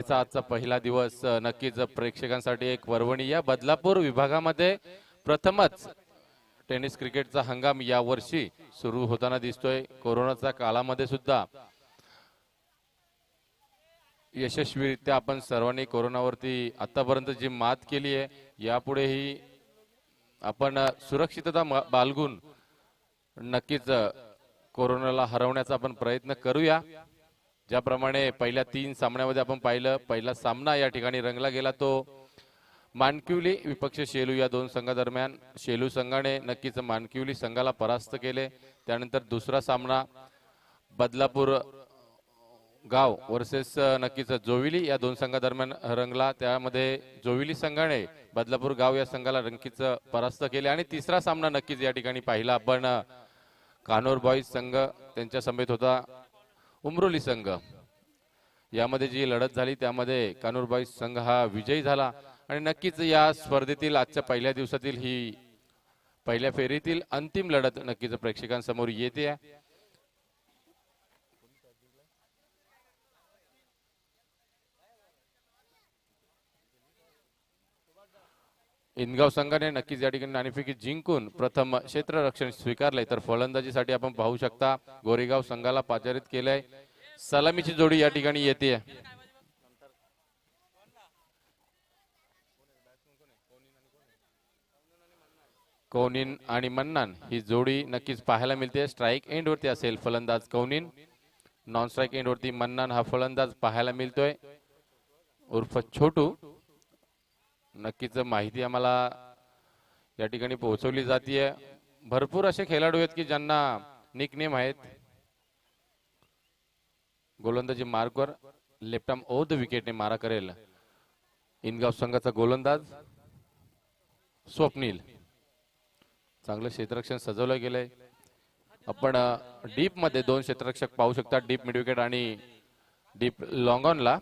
आजचा पहिला दिवस नक्कीच प्रेक्षकांसाठी एक पर्वणी. या बदलापूर विभागामध्ये प्रथमच टेनिस क्रिकेटचा हंगाम या वर्षी सुरू होताना दिसतोय. कोरोनाच्या काळामध्ये सुद्धा यशस्वीरित्या आपण सर्वांनी कोरोनावरती आतापर्यंत जी मात केली आहे, यापुढेही आपण सुरक्षितता बाळगून नक्कीच कोरोनाला हरवण्याचा आपण प्रयत्न करूया. ज्याप्रमाणे पहिल्या 3 सामन्यामध्ये आपण पाहिलं, पहिला सामना या ठिकाणी रंगला गेला तो मानकिवली विपक्ष शेलू या दोन संघादरम्यान. शेलू संघाने नक्कीच मानकिवली संघाला परास्त केले. त्यानंतर दुसरा सामना बदलापूर गाव वर्सेस नक्कीच जोविली या दोन संघादरम्यान रंगला. त्यामध्ये जोविली संघाने बदलापूर गाव या संघाला नक्कीच परास्त केले. आणि तिसरा सामना नक्कीच या ठिकाणी पाहिला आपण, कानोर बॉईज संघ त्यांच्या समेत होता उमरोली संघ. यामध्ये जी लढत झाली त्यामध्ये कानूर बॉईज संघ हा विजयी झाला. आणि नक्कीच या स्पर्धेतील आजच्या पहिल्या दिवसातील ही पहिल्या फेरीतील अंतिम लढत नक्कीच प्रेक्षकांसमोर येते. इनगाव संघाने नक्कीच या ठिकाणी नाणेफेकी जिंकून प्रथम क्षेत्ररक्षण स्वीकारले. तर फलंदाजीसाठी आपण पाहू शकता गोरेगाव संघाला पाचारित केलंय. सलामीची जोडी या ठिकाणी येते. कौनिन आणि मन्नान ही जोडी नक्कीच पाहायला मिळते. स्ट्राईक एंड वरती असेल फलंदाज कौनिन, नॉन स्ट्राईक एंड वरती मन्नान हा फलंदाज पाहायला मिळतोय उर्फ छोटू. नक्कीच माहिती आम्हाला या ठिकाणी पोहोचवली जाते. भरपूर असे खेळाडू आहेत की ज्यांना निकनेम आहेत. गोलंदाजी मार्कवर लेफ्ट आर्म ओव्हर द विकेटने मारा करेल इनगाव संघाचा गोलंदाज स्वप्नील. चांगलं क्षेत्ररक्षण सजवलं गेलंय. आपण डीप मध्ये 2 क्षेत्ररक्षक पाहू शकता, डीप मिड विकेट आणि डीप लॉंग ऑनला.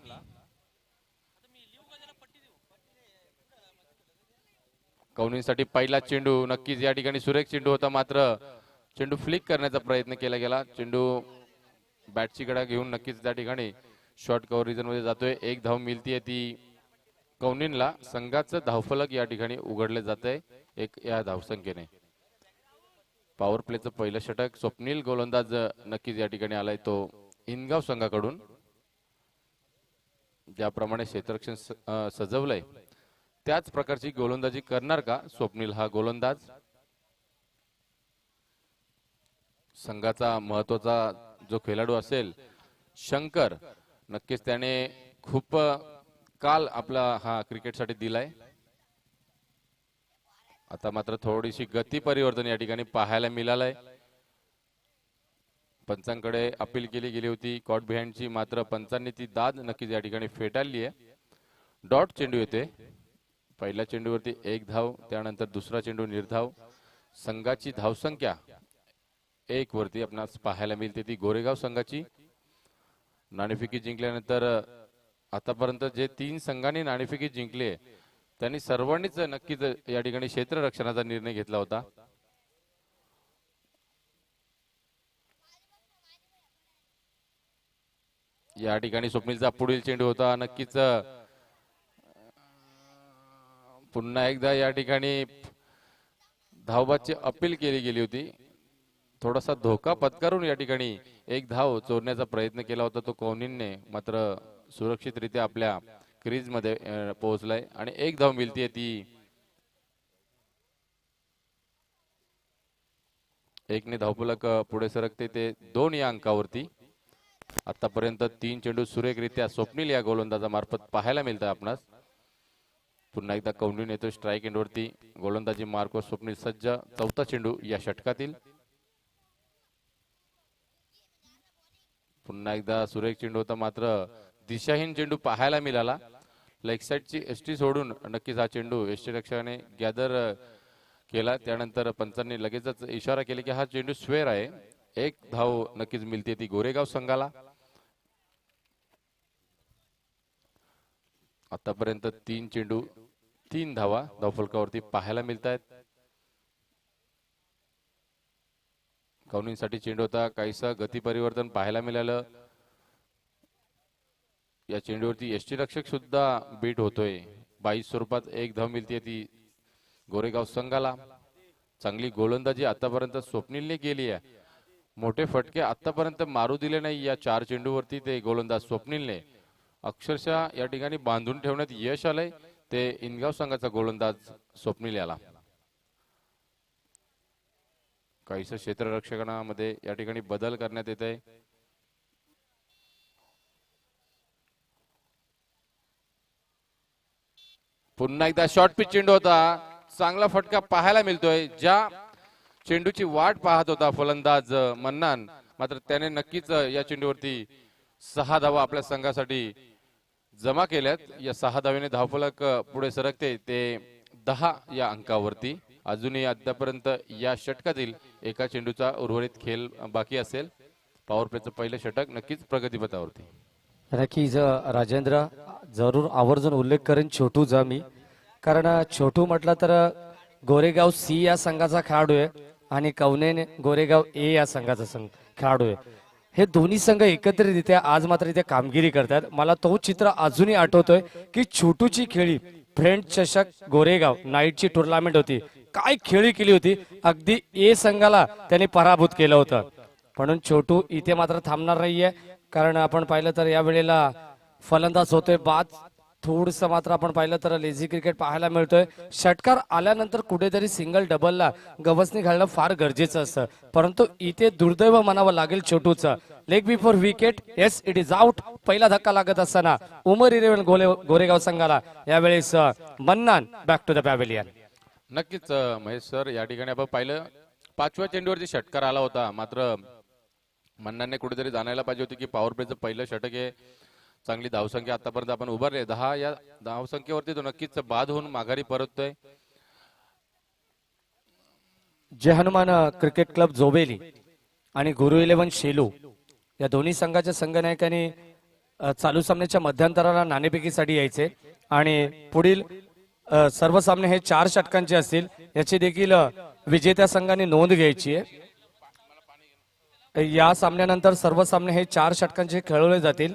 कौनीसाठी पहिला चेंडू नक्कीच या ठिकाणी सुरेख चेंडू होता, मात्र चेंडू फ्लिक करण्याचा प्रयत्न केला गेला. चेंडू बॅटची गडा घेऊन नक्कीच त्या ठिकाणी शॉर्ट कव्हर रिजन मध्ये जातोय. एक धाव मिळतीये ती कौनिनला. संघाचं धावफलक या ठिकाणी उघडले जाते एक या धावसंख्येने. पॉवर प्लेचं पहिलं षटक स्वप्नील गोलंदाज नक्कीच या ठिकाणी आलाय तो इनगाव संघाकडून. ज्याप्रमाणे क्षेत्ररक्षण सजवलंय त्याच प्रकारची गोलंदाजी करणार का स्वप्नील हा गोलंदाज. संघाचा महत्वाचा जो खेळाडू असेल शंकर, नक्कीच त्याने खूप काल आपला हा क्रिकेटसाठी दिलाय. आता मात्र थोडीशी गती परिवर्तन या ठिकाणी पाहायला मिळालंय. पंचांकडे अपील केली गेली होती कॉट बिहाइंडची, मात्र पंचांनी ती दाद नक्कीच या ठिकाणी फेटाळली आहे. डॉट चेंडू येते. पहिल्या चेंडूवरती 1 धाव, त्यानंतर दुसरा चेंडू निर्धाव. संघाची धावसंख्या 1 वरती आपणास पाहायला मिळते ती गोरेगाव संघाची. नाणेफेकी जिंकल्यानंतर आतापर्यंत जे 3 संघांनी नाणेफेकी जिंकली त्यांनी सर्वांनीच नक्कीच या ठिकाणी क्षेत्ररक्षणाचा निर्णय घेतला होता. या ठिकाणी स्वप्नीलचा पुढील चेंडू होता. नक्कीच पुन्हा एकदा या ठिकाणी धावबादची अपील केली गेली होती. थोडासा धोका पत्करून या ठिकाणी 1 धाव चोरण्याचा प्रयत्न केला होता तो कौनिनने, मात्र सुरक्षितरित्या आपल्या क्रीज मध्ये पोहोचलाय आणि 1 धाव मिळतीये ती 1 ने धावफलक पुढे सरकते ते 2 या अंकावरती. आतापर्यंत 3 चेंडू सुरेखरित्या स्वप्नील या गोलंदाजामार्फत पाहायला मिळतात आपणास. पुन्हा एकदा कौंडिन येतो स्ट्राईक एंड वरती. गोलंदाजी मार्कवर स्वप्नील सज्ज. चौथा चेंडू या षटकातील. पुन्हा एकदा सुरेख चेंडू होता, मात्र दिशाहीन चेंडू पाहायला मिळाला. लेग साईडची एसटी सोडून नक्कीच हा चेंडू एसटी रक्षकाने गॅदर केला. त्यानंतर पंचांनी लगेचच इशारा केला की हा चेंडू स्क्वेअर आहे. 1 धाव नक्कीच मिळते ती गोरेगाव संघाला. आतापर्यंत 3 चेंडू 3 धावा धावफलकावरती पाहायला मिळत आहेत. कौनिनसाठी चेंडू होता, काहीसा गती परिवर्तन पाहायला मिळालं. या चेंडूवरती यष्टीरक्षक सुद्धा बीट होतोय. 22 स्वरूपात एक धाव मिळते ती गोरेगाव संघाला. चांगली गोलंदाजी आतापर्यंत स्वप्नीलने केली आहे. मोठे फटके आतापर्यंत मारू दिले नाही या 4 चेंडूवरती ते गोलंदाज स्वप्नीलने. अक्षरशः या ठिकाणी बांधून ठेवण्यात यश आलंय ते इनगाव संघाचा गोलंदाज स्वप्नील याला. काहीसं क्षेत्ररक्षणामध्ये या ठिकाणी बदल करण्यात येत आहे. पुन्हा एकदा शॉर्ट पिच चेंडू होता. चांगला फटका पाहायला मिळतोय. ज्या चेंडूची वाट पाहत होता फलंदाज मन्नान, मात्र त्याने नक्कीच या चेंडूवरती 6 धावा आपल्या संघासाठी जमा केल्यात. या 6 धावेने धावफलक पुढे सरकते ते 10 या अंकावरती. अजूनही आतापर्यंत या षटकातील एका चेंडूचा उर्वरित खेळ बाकी असेल. पॉवर प्लेचं पहिलं षटक नक्कीच प्रगतीपथावरती. नक्कीच राजेंद्र, जरूर आवर्जून उल्लेख करेन छोटूचा मी, कारण छोटू म्हटलं तर गोरेगाव सी या संघाचा खेळाडू आहे आणि कवनेन गोरेगाव ए या संघाचा खेळाडू आहे. हे दोन्ही संघ एकत्रितरित्या आज मात्र इथे कामगिरी करतात. मला तो चित्र अजूनही आठवतोय की छोटूची खेळी फ्रेंड चषक गोरेगाव नाईटची टुर्नामेंट होती. काय खेळी केली होती. अगदी ए संघाला त्याने पराभूत केलं होतं. म्हणून छोटू इथे मात्र थांबणार नाहीये, कारण आपण पाहिलं तर या वेळेला फलंदाज होतोय बाद. थोडस मात्र आपण पाहिलं तर लेझी क्रिकेट पाहायला मिळतोय. षटकार आल्यानंतर कुठेतरी सिंगल डबलला गवसणी घालणं फार गरजेचं असतं, परंतु इथे दुर्दैव म्हणावं लागेल छोटूचं. Leg before wicket, yes it is out. पहिला धक्का लागत असताना उमर 11 गोरेगाव संघाला. यावेळेस Mannan back to the pavilion. नक्कीच महेश सर, या ठिकाणी आपण पाहिलं 5व्या चेंडूवरती षटकार आला होता, मात्र मन्नानने कुठेतरी जाणायला पाहिजे होती की पॉवर प्लेचं पहिलं षटक आहे. चांगली धावसंख्या आतापर्यंत आपण उभारले 10. या धावसंख्येवरती तो नक्कीच बाद होऊन माघारी परततोय. जय हनुमान क्रिकेट क्लब जोबेली आणि गुरु 11 शेलू या दोन्ही संघाच्या संघनायकांनी चालू सामन्याच्या मध्यंतराला नाणेफेकीसाठी यायचे आणि पुढील सर्व सामने हे 4 षटकांचे असतील. याची देखील विजेत्या संघाने नोंद घ्यायची आहे. या सामन्यानंतर सर्व सामने हे 4 षटकांचे खेळवले जातील.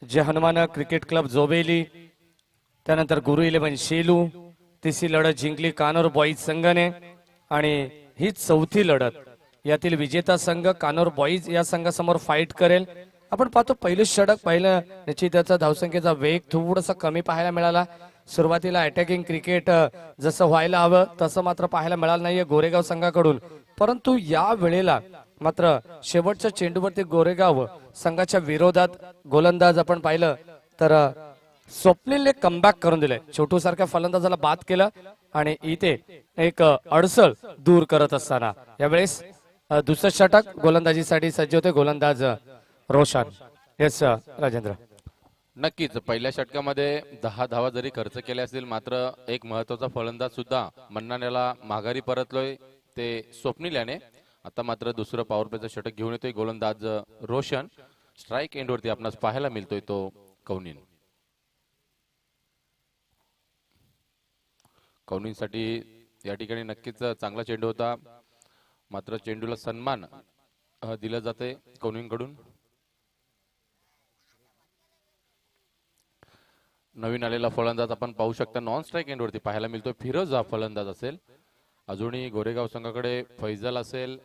जय हनुमान क्रिकेट क्लब जोबेली, त्यानंतर गुरु 11 शेलू. तिसरी लढत जिंकली कानोर बॉईज संघाने आणि ही 4थी लढत. यातील विजेता संघ कानोर बॉईज या संघासमोर फाईट करेल. आपण पाहतो पहिलं षटक पाहिलं निश्चित त्याचा धावसंख्येचा वेग थोडासा कमी पाहायला मिळाला. सुरुवातीला अटॅकिंग क्रिकेट जसं व्हायला हवं तसं मात्र पाहायला मिळालं नाहीये गोरेगाव संघाकडून. परंतु या वेळेला मात्र शेवटच्या चेंडूवरती गोरेगाव संघाच्या विरोधात गोलंदाज आपण पाहिलं तर स्वप्नीलने कमबॅक करून दिले. छोटू सारख्या फलंदाजाला बाद केलं आणि इथे एक अडसळ दूर करत असताना यावेळेस दुसरं षटक गोलंदाजीसाठी सज्ज होते गोलंदाज रोशन. येस राजेंद्र. नक्कीच पहिल्या षटकामध्ये 10 धावा जरी खर्च केल्या असतील, मात्र एक महत्वाचा फलंदाज सुद्धा मन्नान याला माघारी परतलोय ते स्वप्नील याने. आता मात्र दुसरं पॉवर प्लेचं षटक घेऊन येतोय गोलंदाज रोशन. स्ट्राईक एंडवरती आपणास पाहायला मिळतोय तो कौनिन. कौनिनसाठी या ठिकाणी नक्कीच चांगला चेंडू होता, मात्र चेंडूला सन्मान दिला जाते कौनिनकडून. नवीन आलेला फलंदाज आपण पाहू शकता नॉन स्ट्राईक एंडवरती पाहायला मिळतोय. फिरोज हा फलंदाज असेल. अजूनही गोरेगाव संघाकडे फैजल असेल.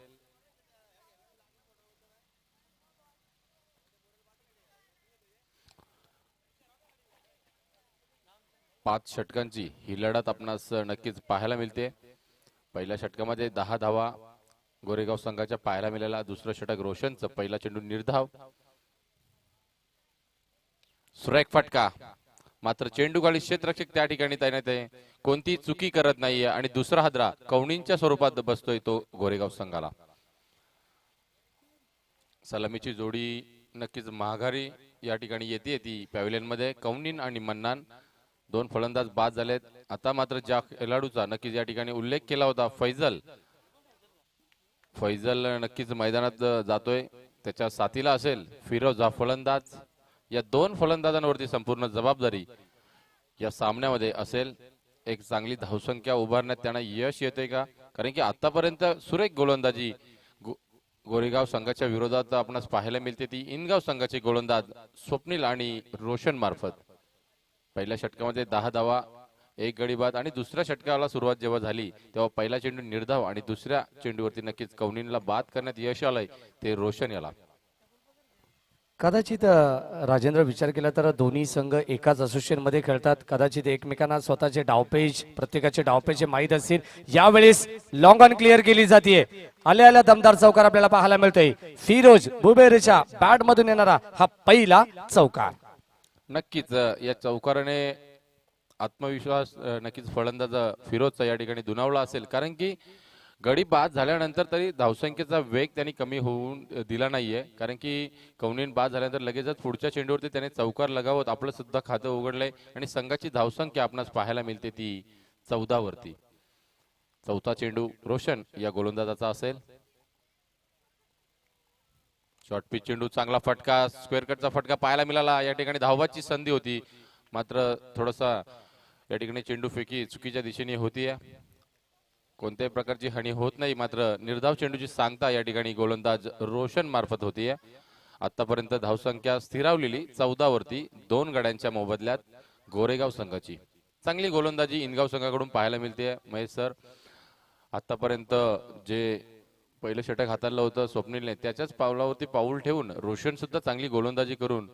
पाच षटकांची ही लढत आपणास नक्कीच पाहायला मिळते. पहिल्या षटकामध्ये 10 धावा गोरेगाव संघाच्या पाहायला मिळाला. दुसरं षटक रोशनचं, पहिला चेंडू निर्धाव. सुरेख फटका, मात्र चेंडू गाडी क्षेत्ररक्षक त्या ठिकाणी तैनात आहे, कोणती चुकी करत नाहीये आणि दुसरा हादरा कौनिनच्या स्वरूपात बसतोय तो गोरेगाव संघाला. सलामीची जोडी नक्कीच माघारी या ठिकाणी येते ती पॅव्हिलियन मध्ये. कौनिन आणि मन्नान 2 फलंदाज बाद झालेत. आता मात्र ज्या खेळाडूचा नक्कीच या ठिकाणी उल्लेख केला होता फैजल नक्कीच मैदानात जातोय. त्याच्या साथीला असेल फिरोज हा फलंदाज. या 2 फलंदाजांवरती संपूर्ण जबाबदारी या सामन्यामध्ये असेल. एक चांगली धावसंख्या उभारण्यात त्यांना यश येते का, कारण की आतापर्यंत सुरेख गोलंदाजी गोरेगाव संघाच्या विरोधात आपणास पाहायला मिळते ती इनगाव संघाचे गोलंदाज स्वप्नील आणि रोशन मार्फत. पहिल्या षटकामध्ये 10 धावा, एक गडी बाद आणि दुसऱ्या षटकाला सुरुवात जेव्हा झाली तेव्हा पहिला चेंडू निर्धाव आणि दुसऱ्या चेंडूवरती नक्कीच कवनींला बाद करण्यात यश आलंय ते रोशन याला. कदाचित राजेंद्र विचार केला तर दोन्ही संघ एकाच असोसिएशन मध्ये खेळतात. कदाचित एकमेकांना स्वतःचे डावपेच प्रत्येकाचे डावपेच माहीत असतील. यावेळेस लॉंग ऑन क्लिअर केली जाते. आल्या आल्या दमदार चौकार आपल्याला पाहायला मिळतोय. फिरोज बुबेरेच्या बॅट मधून येणारा हा पहिला चौकार. नक्कीच या चौकाराने आत्मविश्वास नक्कीच फलंदाज फिरोजचा या ठिकाणी दुणावला असेल, कारण की गडी बाद झाल्यानंतर तरी धावसंख्येचा वेग त्यांनी कमी होऊन दिला नाहीये, कारण की कवनीन बाद झाल्यानंतर लगेचच पुढच्या चेंडूवरती त्याने चौकार लगावत आपलं सुद्धा खातं उघडलंय आणि संघाची धावसंख्या आपणास पाहायला मिळते ती 14 वरती. चौथा चेंडू रोशन या गोलंदाजाचा असेल. शॉर्ट पिच चेंडू, चांगला फटका, स्क्वेअर कटचा फटका पाहायला मिळाला. या ठिकाणी धावबाची संधी होती, मात्र थोडासा या ठिकाणी चेंडू फेकी चुकीच्या दिशेने होतीये. कोणत्याही प्रकारची हानी होत नाही, मात्र निर्धाव चेंडूची सांगता या ठिकाणी गोलंदाज रोशन मार्फत होतीये. आतापर्यंत धावसंख्या स्थिरावलेली 14 वरती 2 गड्यांच्या मोबदल्यात गोरेगाव संघाची. चांगली गोलंदाजी इनगाव संघाकडून पाहायला मिळते. महेश सर, आतापर्यंत जे पहिलं षटक हाताळलं होतं स्वप्नीलने, त्याच्याच पावलावरती पाऊल ठेवून रोशन सुद्धा चांगली गोलंदाजी करून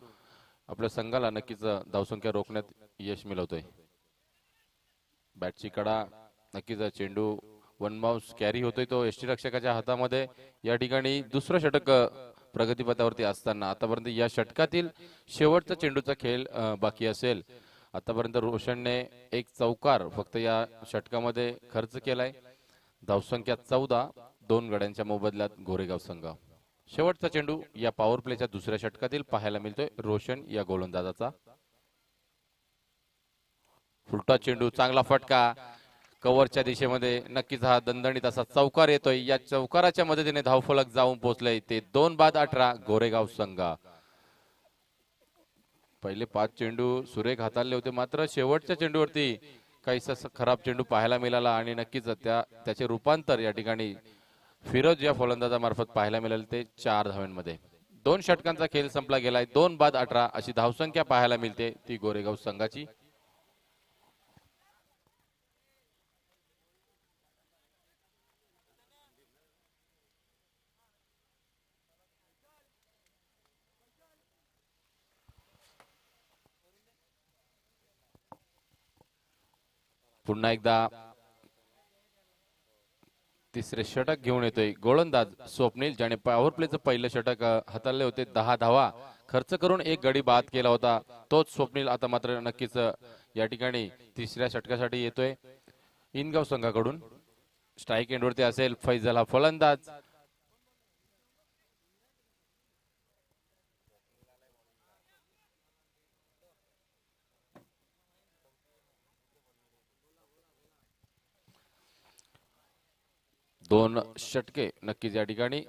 आपल्या संघाला नक्कीच धावसंख्या रोखण्यात यश मिळवतोय. बॅटची कडा, नक्कीच चेंडू वन बाउन्स कॅरी होतोय तो यष्टीरक्षकाच्या हातामध्ये. या ठिकाणी दुसरं षटक प्रगतीपथावरती असताना आतापर्यंत या षटकातील शेवटचा चेंडूचा खेळ बाकी असेल. आतापर्यंत रोशनने एक चौकार फक्त या षटकामध्ये खर्च केलाय. धावसंख्या 14, 2 गड्यांच्या मोबदल्यात गोरेगाव संघ. शेवटचा चेंडू या पॉवर प्लेच्या दुसऱ्या षटकातील पाहायला मिळतोय रोशन या गोलंदाजाचा. फुलटा चेंडू, चांगला फटका कव्हरच्या दिशेमध्ये. नक्कीच हा दणदणीत असा चौकार येतोय. या चौकाराच्या मदतीने धावफलक जाऊन पोहोचलंय ते 2 बाद 18 गोरेगाव संघ. पहिले 5 चेंडू सुरेख हाताळले होते, मात्र शेवटच्या चेंडूवरती काहीसा खराब चेंडू पाहायला मिळाला आणि नक्कीच त्याचे रूपांतर या ठिकाणी फिरोज या फलंदाजामार्फत पाहायला मिळाले ते 4 धावांमध्ये. 2 षटकांचा खेळ संपला गेलाय. 2 बाद 18 अशी धावसंख्या पाहायला मिळते ती गोरेगाव संघाची. पुन्हा एकदा तिसरे षटक घेऊन येतोय गोलंदाज स्वप्नील, ज्याने पॉवर प्लेचं पहिलं षटक हाताळले होते. 10 धावा खर्च करून एक गडी बाद केला होता तोच स्वप्नील आता मात्र नक्कीच या ठिकाणी तिसऱ्या षटकासाठी येतोय इनगाव संघाकडून. स्ट्राईक एंडवरती असेल फैजल हा फलंदाज. दोन षटके नक्कीच या ठिकाणी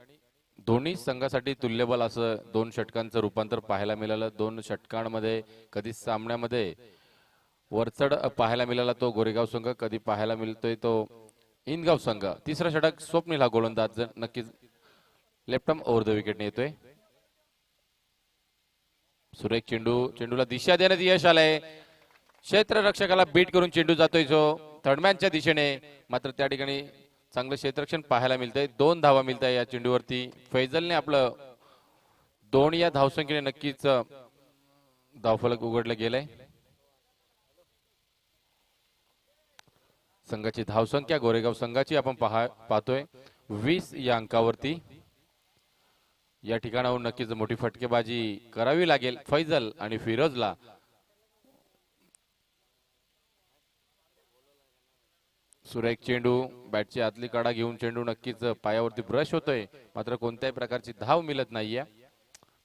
दोन्ही संघासाठी तुल्यबल असं 2 षटकांचं रूपांतर पाहायला मिळालं. 2 षटकांमध्ये कधी सामन्यामध्ये वरचढ पाहायला मिळाला तो गोरेगाव संघ, कधी पाहायला मिळतोय तो इनगाव संघ. तिसरा षटक स्वप्नील हा गोलंदाज नक्कीच लेफ्ट आर्म ओव्हर द विकेटने येतोय. सुरेख चेंडू, चेंडूला दिशा देण्यात यश आलंय. क्षेत्ररक्षकाला बीट करून चेंडू जातोय जो थर्डमॅनच्या दिशेने, मात्र त्या ठिकाणी चांगलं क्षेत्ररक्षण पाहायला मिळतंय. 2 धावा मिळत आहे या चेंडूवरती. फैजलने आपलं 2 या धावसंख्येने नक्कीच धावफलक उघडलं गेलंय. संघाची धावसंख्या गोरेगाव संघाची आपण पाहतोय 20 या अंकावरती. या ठिकाणाहून नक्कीच मोठी फटकेबाजी करावी लागेल फैजल आणि फिरोजला. सुरेख चेंडू, बॅटची आतली कडा घेऊन चेंडू नक्कीच पायावरती ब्रश होतोय, मात्र कोणत्याही प्रकारची धाव मिळत नाहीये.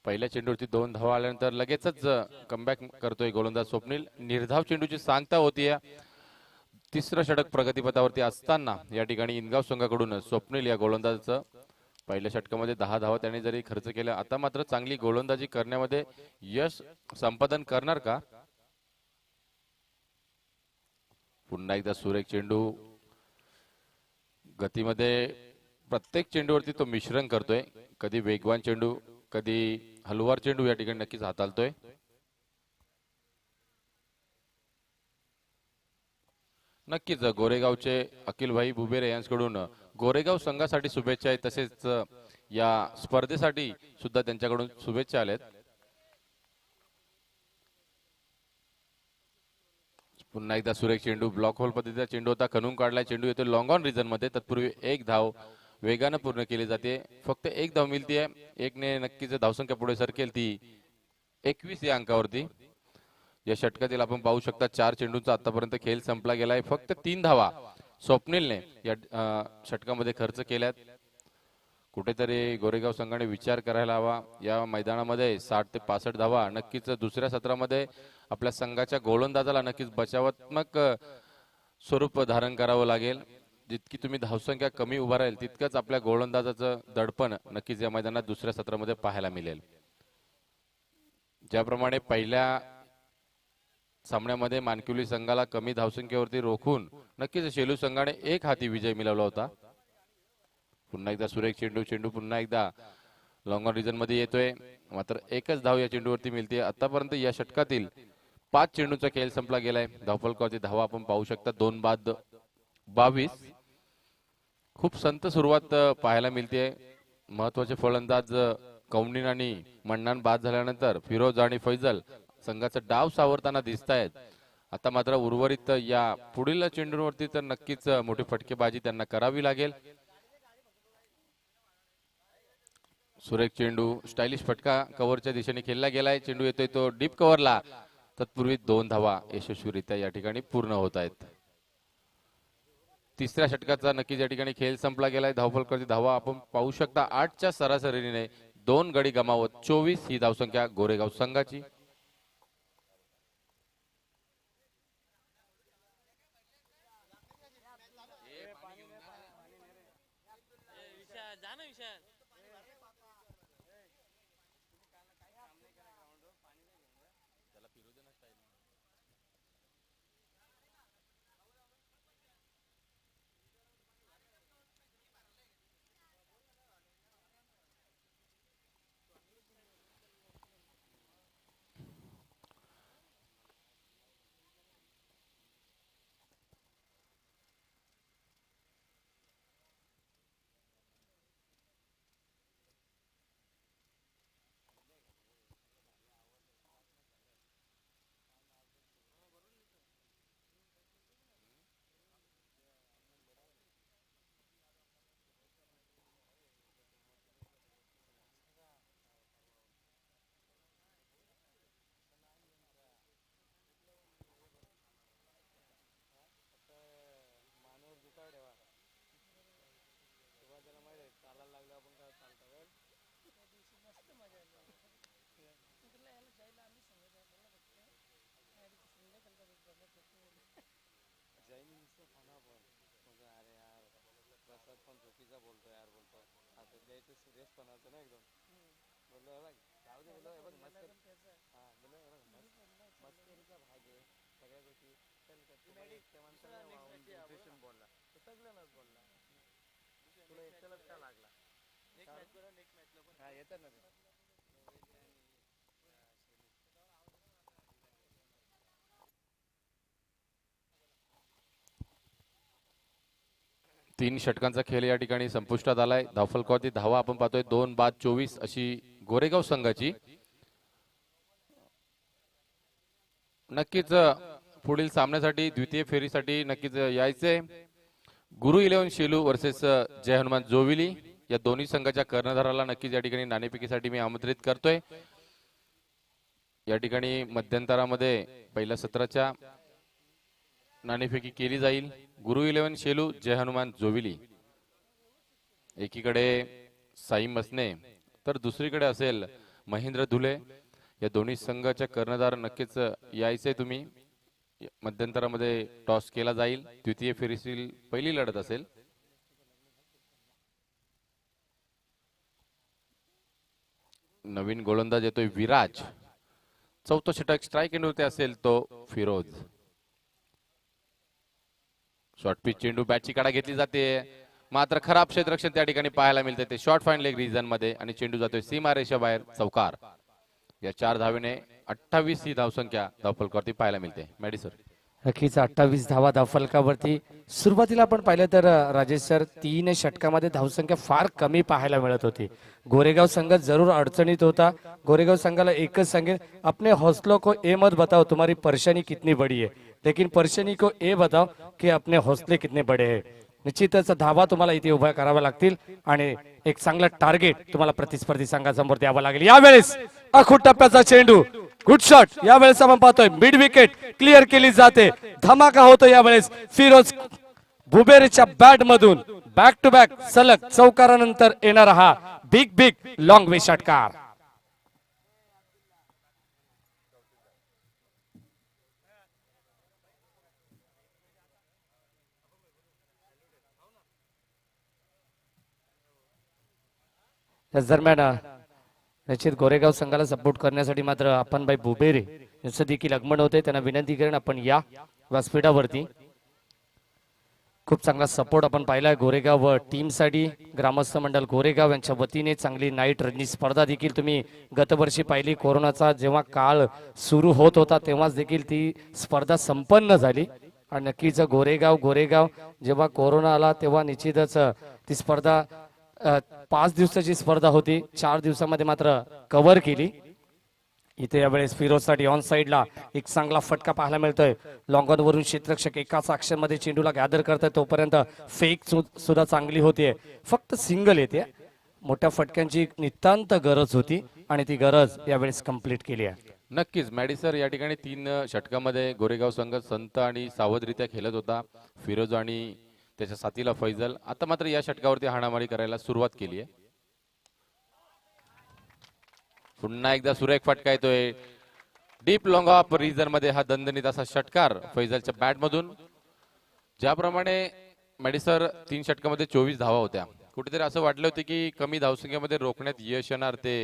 पहिल्या चेंडूवरती 2 धावा आल्यानंतर लगेचच कमबॅक करतोय गोलंदाज स्वप्नील. निर्धाव चेंडूची सांगता होतीये. तिसरं षटक प्रगतीपथावरती असताना या ठिकाणी इनगाव संघाकडून स्वप्नील या गोलंदाजाचं पहिल्या षटकामध्ये 10 धावा त्याने जरी खर्च केल्या, आता मात्र चांगली गोलंदाजी करण्यामध्ये यश संपादन करणार का? पुन्हा एकदा सुरेख चेंडू, गतीमध्ये प्रत्येक चेंडूवरती तो मिश्रण करतोय, कधी वेगवान चेंडू, कधी हलवार चेंडू या ठिकाणी नक्कीच हाताळतोय. नक्कीच गोरेगावचे अखिलभाई बुबेरे यांच्याकडून गोरेगाव संघासाठी शुभेच्छा आहेत, तसेच या स्पर्धेसाठी सुद्धा त्यांच्याकडून शुभेच्छा आल्यात. पुन्हा एकदा सुरेख चेंडू, ब्लॉक होल पद्धतीचा चेंडू होता, खणून काढलाय, चेंडू येतो लॉंग ऑन रिजन मध्ये. तत्पूर्वी एक धाव वेगानं पूर्ण केली जाते, फक्त एक धाव मिळतीये. एकने नक्कीच धावसंख्या पुढे सरकेल, ती 21 या अंकावरती. या षटकातील आपण पाहू शकता 4 चेंडूंचा आतापर्यंत खेळ संपला गेलाय. फक्त 3 धावा स्वप्नीलने या षटकामध्ये खर्च केल्यात. कुठेतरी गोरेगाव संघाने विचार करायला हवा. या मैदानामध्ये 60 ते 65 धावा नक्कीच दुसऱ्या सत्रामध्ये आपल्या संघाच्या गोलंदाजाला नक्कीच बचावात्मक स्वरूप धारण करावं लागेल. जितकी तुम्ही धावसंख्या कमी उभा राहील तितकंच आपल्या गोलंदाजाचं दडपण नक्कीच या मैदानात दुसऱ्या सत्रामध्ये पाहायला मिळेल. ज्याप्रमाणे पहिल्या सामन्यामध्ये मानकिवली संघाला कमी धावसंख्येवरती रोखून नक्कीच शेलू संघाने एक हाती विजय मिळवला होता. पुन्हा एकदा सुरेख चेंडू, चेंडू पुन्हा एकदा लॉंग ऑन रिजन मध्ये येतोय, मात्र एकच धाव या चेंडूवरती मिळते. आतापर्यंत या षटकातील 5 चेंडूचा खेळ संपला गेलाय. धावफलकावरती धावा आपण पाहू शकता 2 बाद 22. खूप संत सुरुवात पाहायला मिळते. महत्वाचे फलंदाज कौंडीन आणि मन्नान बाद झाल्यानंतर फिरोज आणि फैजल संघाचा डाव सावरताना दिसत आहेत. आता मात्र उर्वरित या पुढील चेंडूवरती तर नक्कीच मोठी फटकेबाजी त्यांना करावी लागेल. सुरेख चेंडू, स्टायलिश फटका कव्हरच्या दिशेने खेळला गेलाय. चेंडू येतोय तो डीप कव्हरला. तत्पूर्वी 2 धावा यशस्वीरित्या या ठिकाणी पूर्ण होत आहेत. तिसऱ्या षटकाचा नक्कीच या ठिकाणी खेळ संपला गेलाय. धावफलकावरती धावा आपण पाहू शकता 8च्या सरासरीने 2 गडी गमावत 24 ही धावसंख्या गोरेगाव संघाची. तीन षटकांचा खेळ या ठिकाणी संपुष्टात आलाय. धावफलकावरती धावा आपण पाहतोय 2 बाद 24 अशी गोरेगाव संघाची. नक्कीच पुढील सामन्यासाठी द्वितीय फेरीसाठी नक्कीच यायचंय. गुरु 11 शेलू वर्सेस जय हनुमान जोविली या दोन्ही संघाच्या कर्णधाराला नक्कीच या ठिकाणी नाणेफेकीसाठी मी आमंत्रित करतोय. या ठिकाणी मध्यंतरामध्ये पहिल्या सत्राच्या नाणेफेकी केली जाईल. गुरु 11 शेलू, जय हनुमान जोविली. एकीकडे साई मसने तर दुसरीकडे असेल महेंद्र धुले. या दोन्ही संघाच्या कर्णधार नक्कीच यायचे तुम्ही. मध्यंतरामध्ये टॉस केला जाईल. द्वितीय फेरीतील पहिली लढत असेल. नवीन गोलंदाज येतोय विराज. चौथा षटक स्ट्राईक एंडवरती असेल तो फिरोज. शॉर्ट पिच चेंडू, बॅटची काढा घेतली जाते. मात्र खराब क्षेत्ररक्षण त्या ठिकाणी पाहायला मिळते ते शॉर्ट फाईन लेग रिजन मध्ये आणि चेंडू जातोय सीमारेषा बाहेर चौकार. या 4 धावेने 28 ही धावसंख्या धावफलकावरती पाहायला मिळते. मॅडिसर नक्कीच 28 धावा धावफलकावरती. सुरुवातीला आपण पाहिलं तर राजेश सर 3 षटकामध्ये धावसंख्या फार कमी पाहायला मिळत होती. गोरेगाव संघ जरूर अडचणीत होता. गोरेगाव संघाला एकच सांगेल, अपने हौसलों को ये मत बताओ तुम्हारी परेशानी कितनी बड़ी है, लेकिन परेशानी को ये बताओ कि अपने हौसले कितने बड़े है. निश्चितच धावा तुम्हाला इथे उभ्या कराव्या लागतील आणि एक चांगलं टार्गेट तुम्हाला प्रतिस्पर्धी संघासमोर द्यावं लागेल. यावेळेस आखूड टप्प्याचा चेंडू, गुड शॉट. यावेळेस आपण पाहतोय मिड विकेट क्लिअर केली जाते. धमाका होतो यावेळेस फिरोज बुबेरेच्या बॅट मधून बॅक टू बॅक सलग चौकारानंतर येणारा हा बिग बिग लॉंग वे षटकार. त्याच दरम्यान निश्चित गोरेगाव संघाला सपोर्ट करण्यासाठी मात्र आपण भाई बुबेरे यांचं देखील आगमन होते. त्यांना विनंती करेन आपण या व्यासपीठावरती. खूप चांगला सपोर्ट आपण पाहिलाय गोरेगाव टीमसाठी. ग्रामस्थ मंडळ गोरेगाव यांच्या वतीने चांगली नाईट रजनी स्पर्धा देखील तुम्ही गतवर्षी पाहिली. कोरोनाचा जेव्हा काळ सुरू होत होता तेव्हाच देखील ती स्पर्धा संपन्न झाली आणि नक्कीच गोरेगाव जेव्हा कोरोना आला तेव्हा निश्चितच ती स्पर्धा 5 दिवसाची स्पर्धा होती, 4 दिवसामध्ये मात्र कव्हर केली. इथे यावेळेस फिरोजसाठी ऑन साइडला एक चांगला फटका पाहायला मिळतोय. लॉंग ऑन वरून क्षेत्ररक्षक एकाच ऍक्शन मध्ये चेंडूला गॅदर करताय. तोपर्यंत फेक सुद्धा चांगली होतीये, फक्त सिंगल येते. मोठ्या फटक्यांची नितांत गरज होती आणि ती गरज यावेळेस कंप्लीट केली आहे. नक्कीच मॅडिसर या ठिकाणी 3 षटकामध्ये गोरेगाव संघ संत आणि सावधरित्या खेळत होता. फिरोज आणि त्याच्या साथीला फैजल. आता मात्र या षटकावरती हाणामारी करायला सुरुवात केली आहे. पुन्हा एकदा सुरेख फटका येतोय डीप लॉंग ऑफ रिजन मध्ये. हा दणदणीत असा षटकार फैजलच्या बॅट मधून. ज्याप्रमाणे मॅडिसर 3 षटकामध्ये 24 धावा होत्या, कुठेतरी असं वाटलं होतं की कमी धावसंख्येमध्ये रोखण्यात यश येणार ते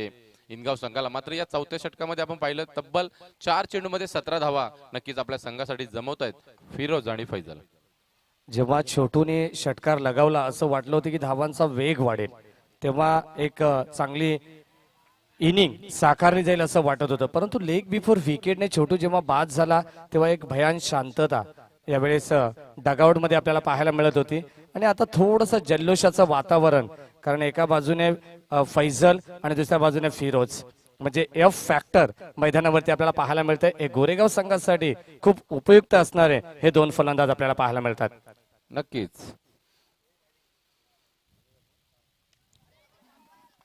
इनगाव संघाला. मात्र या 4थ्या षटकामध्ये आपण पाहिलं तब्बल 4 चेंडूमध्ये 17 धावा नक्कीच आपल्या संघासाठी जमवत आहेत फिरोज आणि फैजल. जेव्हा छोटूने षटकार लगावला असं वाटलं होतं की धावांचा वेग वाढेल, तेव्हा एक चांगली इनिंग साकारली जाईल असं वाटत होतं. परंतु लेग बिफोर विकेटने छोटू जेव्हा बाद झाला तेव्हा एक भयान शांतता यावेळेस डगआउट मध्ये आपल्याला पाहायला मिळत होती. आणि आता थोडंसं जल्लोषाचं वातावरण, कारण एका बाजूने फैजल आणि दुसऱ्या बाजूने फिरोज, म्हणजे एफ फॅक्टर मैदानावरती आपल्याला पाहायला मिळतंय. हे गोरेगाव संघासाठी खूप उपयुक्त असणारे हे 2 फलंदाज आपल्याला पाहायला मिळतात. नक्कीच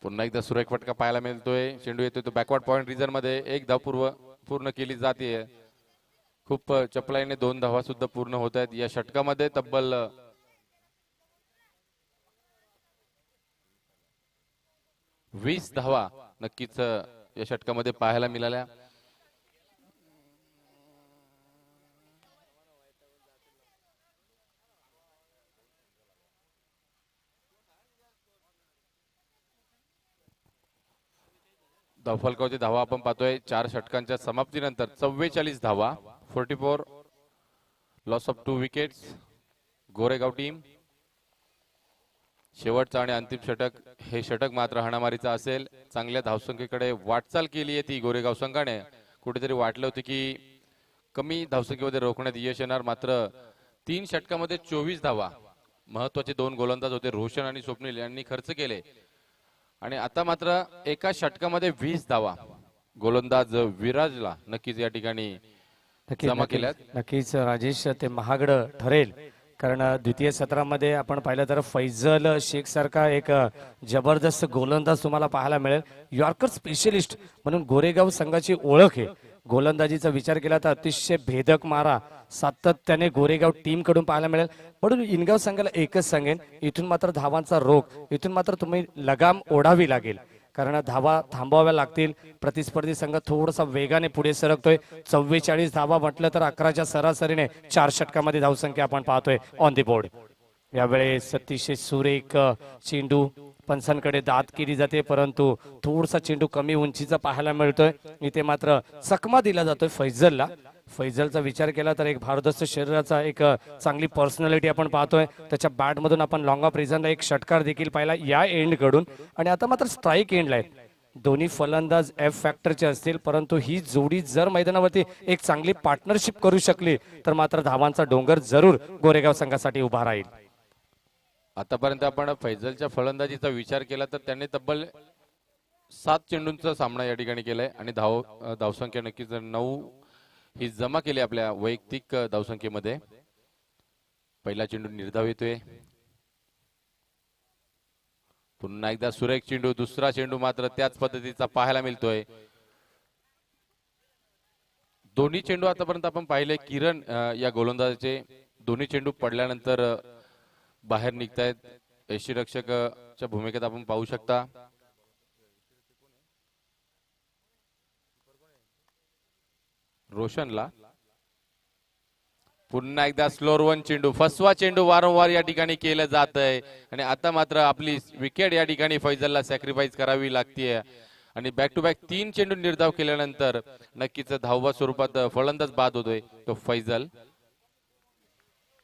पुन्हा एकदा सुरेख फटका पाहायला मिळतोय. चेंडू येतोय तो बॅकवर्ड पॉइंट रिजन मध्ये. एक धाव पूर्ण केली जाते. खूप चपलाईने 2 धावा सुद्धा पूर्ण होत आहेत या षटकामध्ये. तब्बल 20 धावा नक्कीच या षटकामध्ये पाहायला मिळाल्या. धावफलकावरती धावा आपण पाहतोय 4 षटकांच्या समाप्तीनंतर 44 धावा, 44 loss of 2 wickets Goregaon team. शेवटचं आणि अंतिम षटक हे षटक मात्र हाणामारीचं असेल. चांगल्या धावसंख्येकडे वाटचाल केली आहे ती गोरेगाव संघाने. कुठेतरी वाटलं होतं की कमी धावसंख्येमध्ये रोखण्यात यश येणार, मात्र 3 षटकामध्ये 24 धावा. महत्वाचे 2 गोलंदाज होते रोशन आणि स्वप्नील यांनी खर्च केले आणि आता मात्र एका षटकामध्ये 20 धावा गोलंदाज विराजला नक्कीच या ठिकाणी जमा केल्यात. नक्कीच राजेश ते महागडं ठरेल, कारण द्वितीय सत्रामध्ये आपण पाहिलं तर फैजल शेख सारखा एक जबरदस्त गोलंदाज तुम्हाला पाहायला मिळेल. यॉर्कर स्पेशलिस्ट म्हणून गोरेगाव संघाची ओळख आहे. गोलंदाजीचा विचार केला तर अतिशय भेदक मारा सातत्याने गोरेगाव टीम कडून पाहायला मिळेल. म्हणून इनगाव संघाला एकच सांगेन, इथून मात्र धावांचा रोख, इथून मात्र तुम्ही लगाम ओढावी लागेल, कारण धावा थांबवाव्या लागतील. प्रतिस्पर्धी संघ थोडासा वेगाने पुढे सरकतोय. 44 धावा म्हटलं तर 11च्या सरासरीने 4 षटकामध्ये धावसंख्या आपण पाहतोय ऑन दी बोर्ड. यावेळेस अतिशय सुरेख चेंडू पंचांकडे दाद केली जाते, परंतु थोडासा चेंडू कमी उंचीचा पाहायला मिळतोय. इथे मात्र चकमा दिला जातोय फैजलला. फैजलचा विचार केला तर एक भारदस्त शरीराचा एक चांगली पर्सनॅलिटी आपण पाहतोय. त्याच्या बॅट मधून आपण लॉंग ऑफ रिझनला एक षटकार देखील पाहिला या एंड कडून. आणि आता मात्र स्ट्राईक एंडला आहे. दोन्ही फलंदाज एफ फॅक्टरचे असतील, परंतु ही जोडी जर मैदानावरती एक चांगली पार्टनरशिप करू शकली तर मात्र धावांचा डोंगर जरूर गोरेगाव संघासाठी उभा राहील. आतापर्यंत आपण फैजलच्या फलंदाजीचा विचार केला तर त्यांनी तब्बल 7 चेंडूंचा सामना या ठिकाणी केलाय आणि धावसंख्या नक्कीच 9 ही जमा केली आपल्या वैयक्तिक धावसंख्येमध्ये. पहिला चेंडू निर्धाव येतोय. पुन्हा एकदा सुरेख चेंडू. दुसरा चेंडू मात्र त्याच पद्धतीचा पाहायला मिळतोय. दोन्ही चेंडू आतापर्यंत आपण पाहिले किरण या गोलंदाजाचे दोन्ही चेंडू पडल्यानंतर बाहेर निघतायत. यष्टीरक्षकाच्या भूमिकेत आपण पाहू शकता. रोशनला पुन्हा एकदा स्लोअर वन चेंडू. फसवा चेंडू वारंवार या ठिकाणी केलं जात आहे आणि आता मात्र आपली विकेट या ठिकाणी फैजलला सॅक्रिफाईस करावी लागतीये. आणि बॅक टू बॅक 3 चेंडू निर्धाव केल्यानंतर नक्कीच धावबा स्वरूपात फलंदाज बाद होतोय तो फैजल.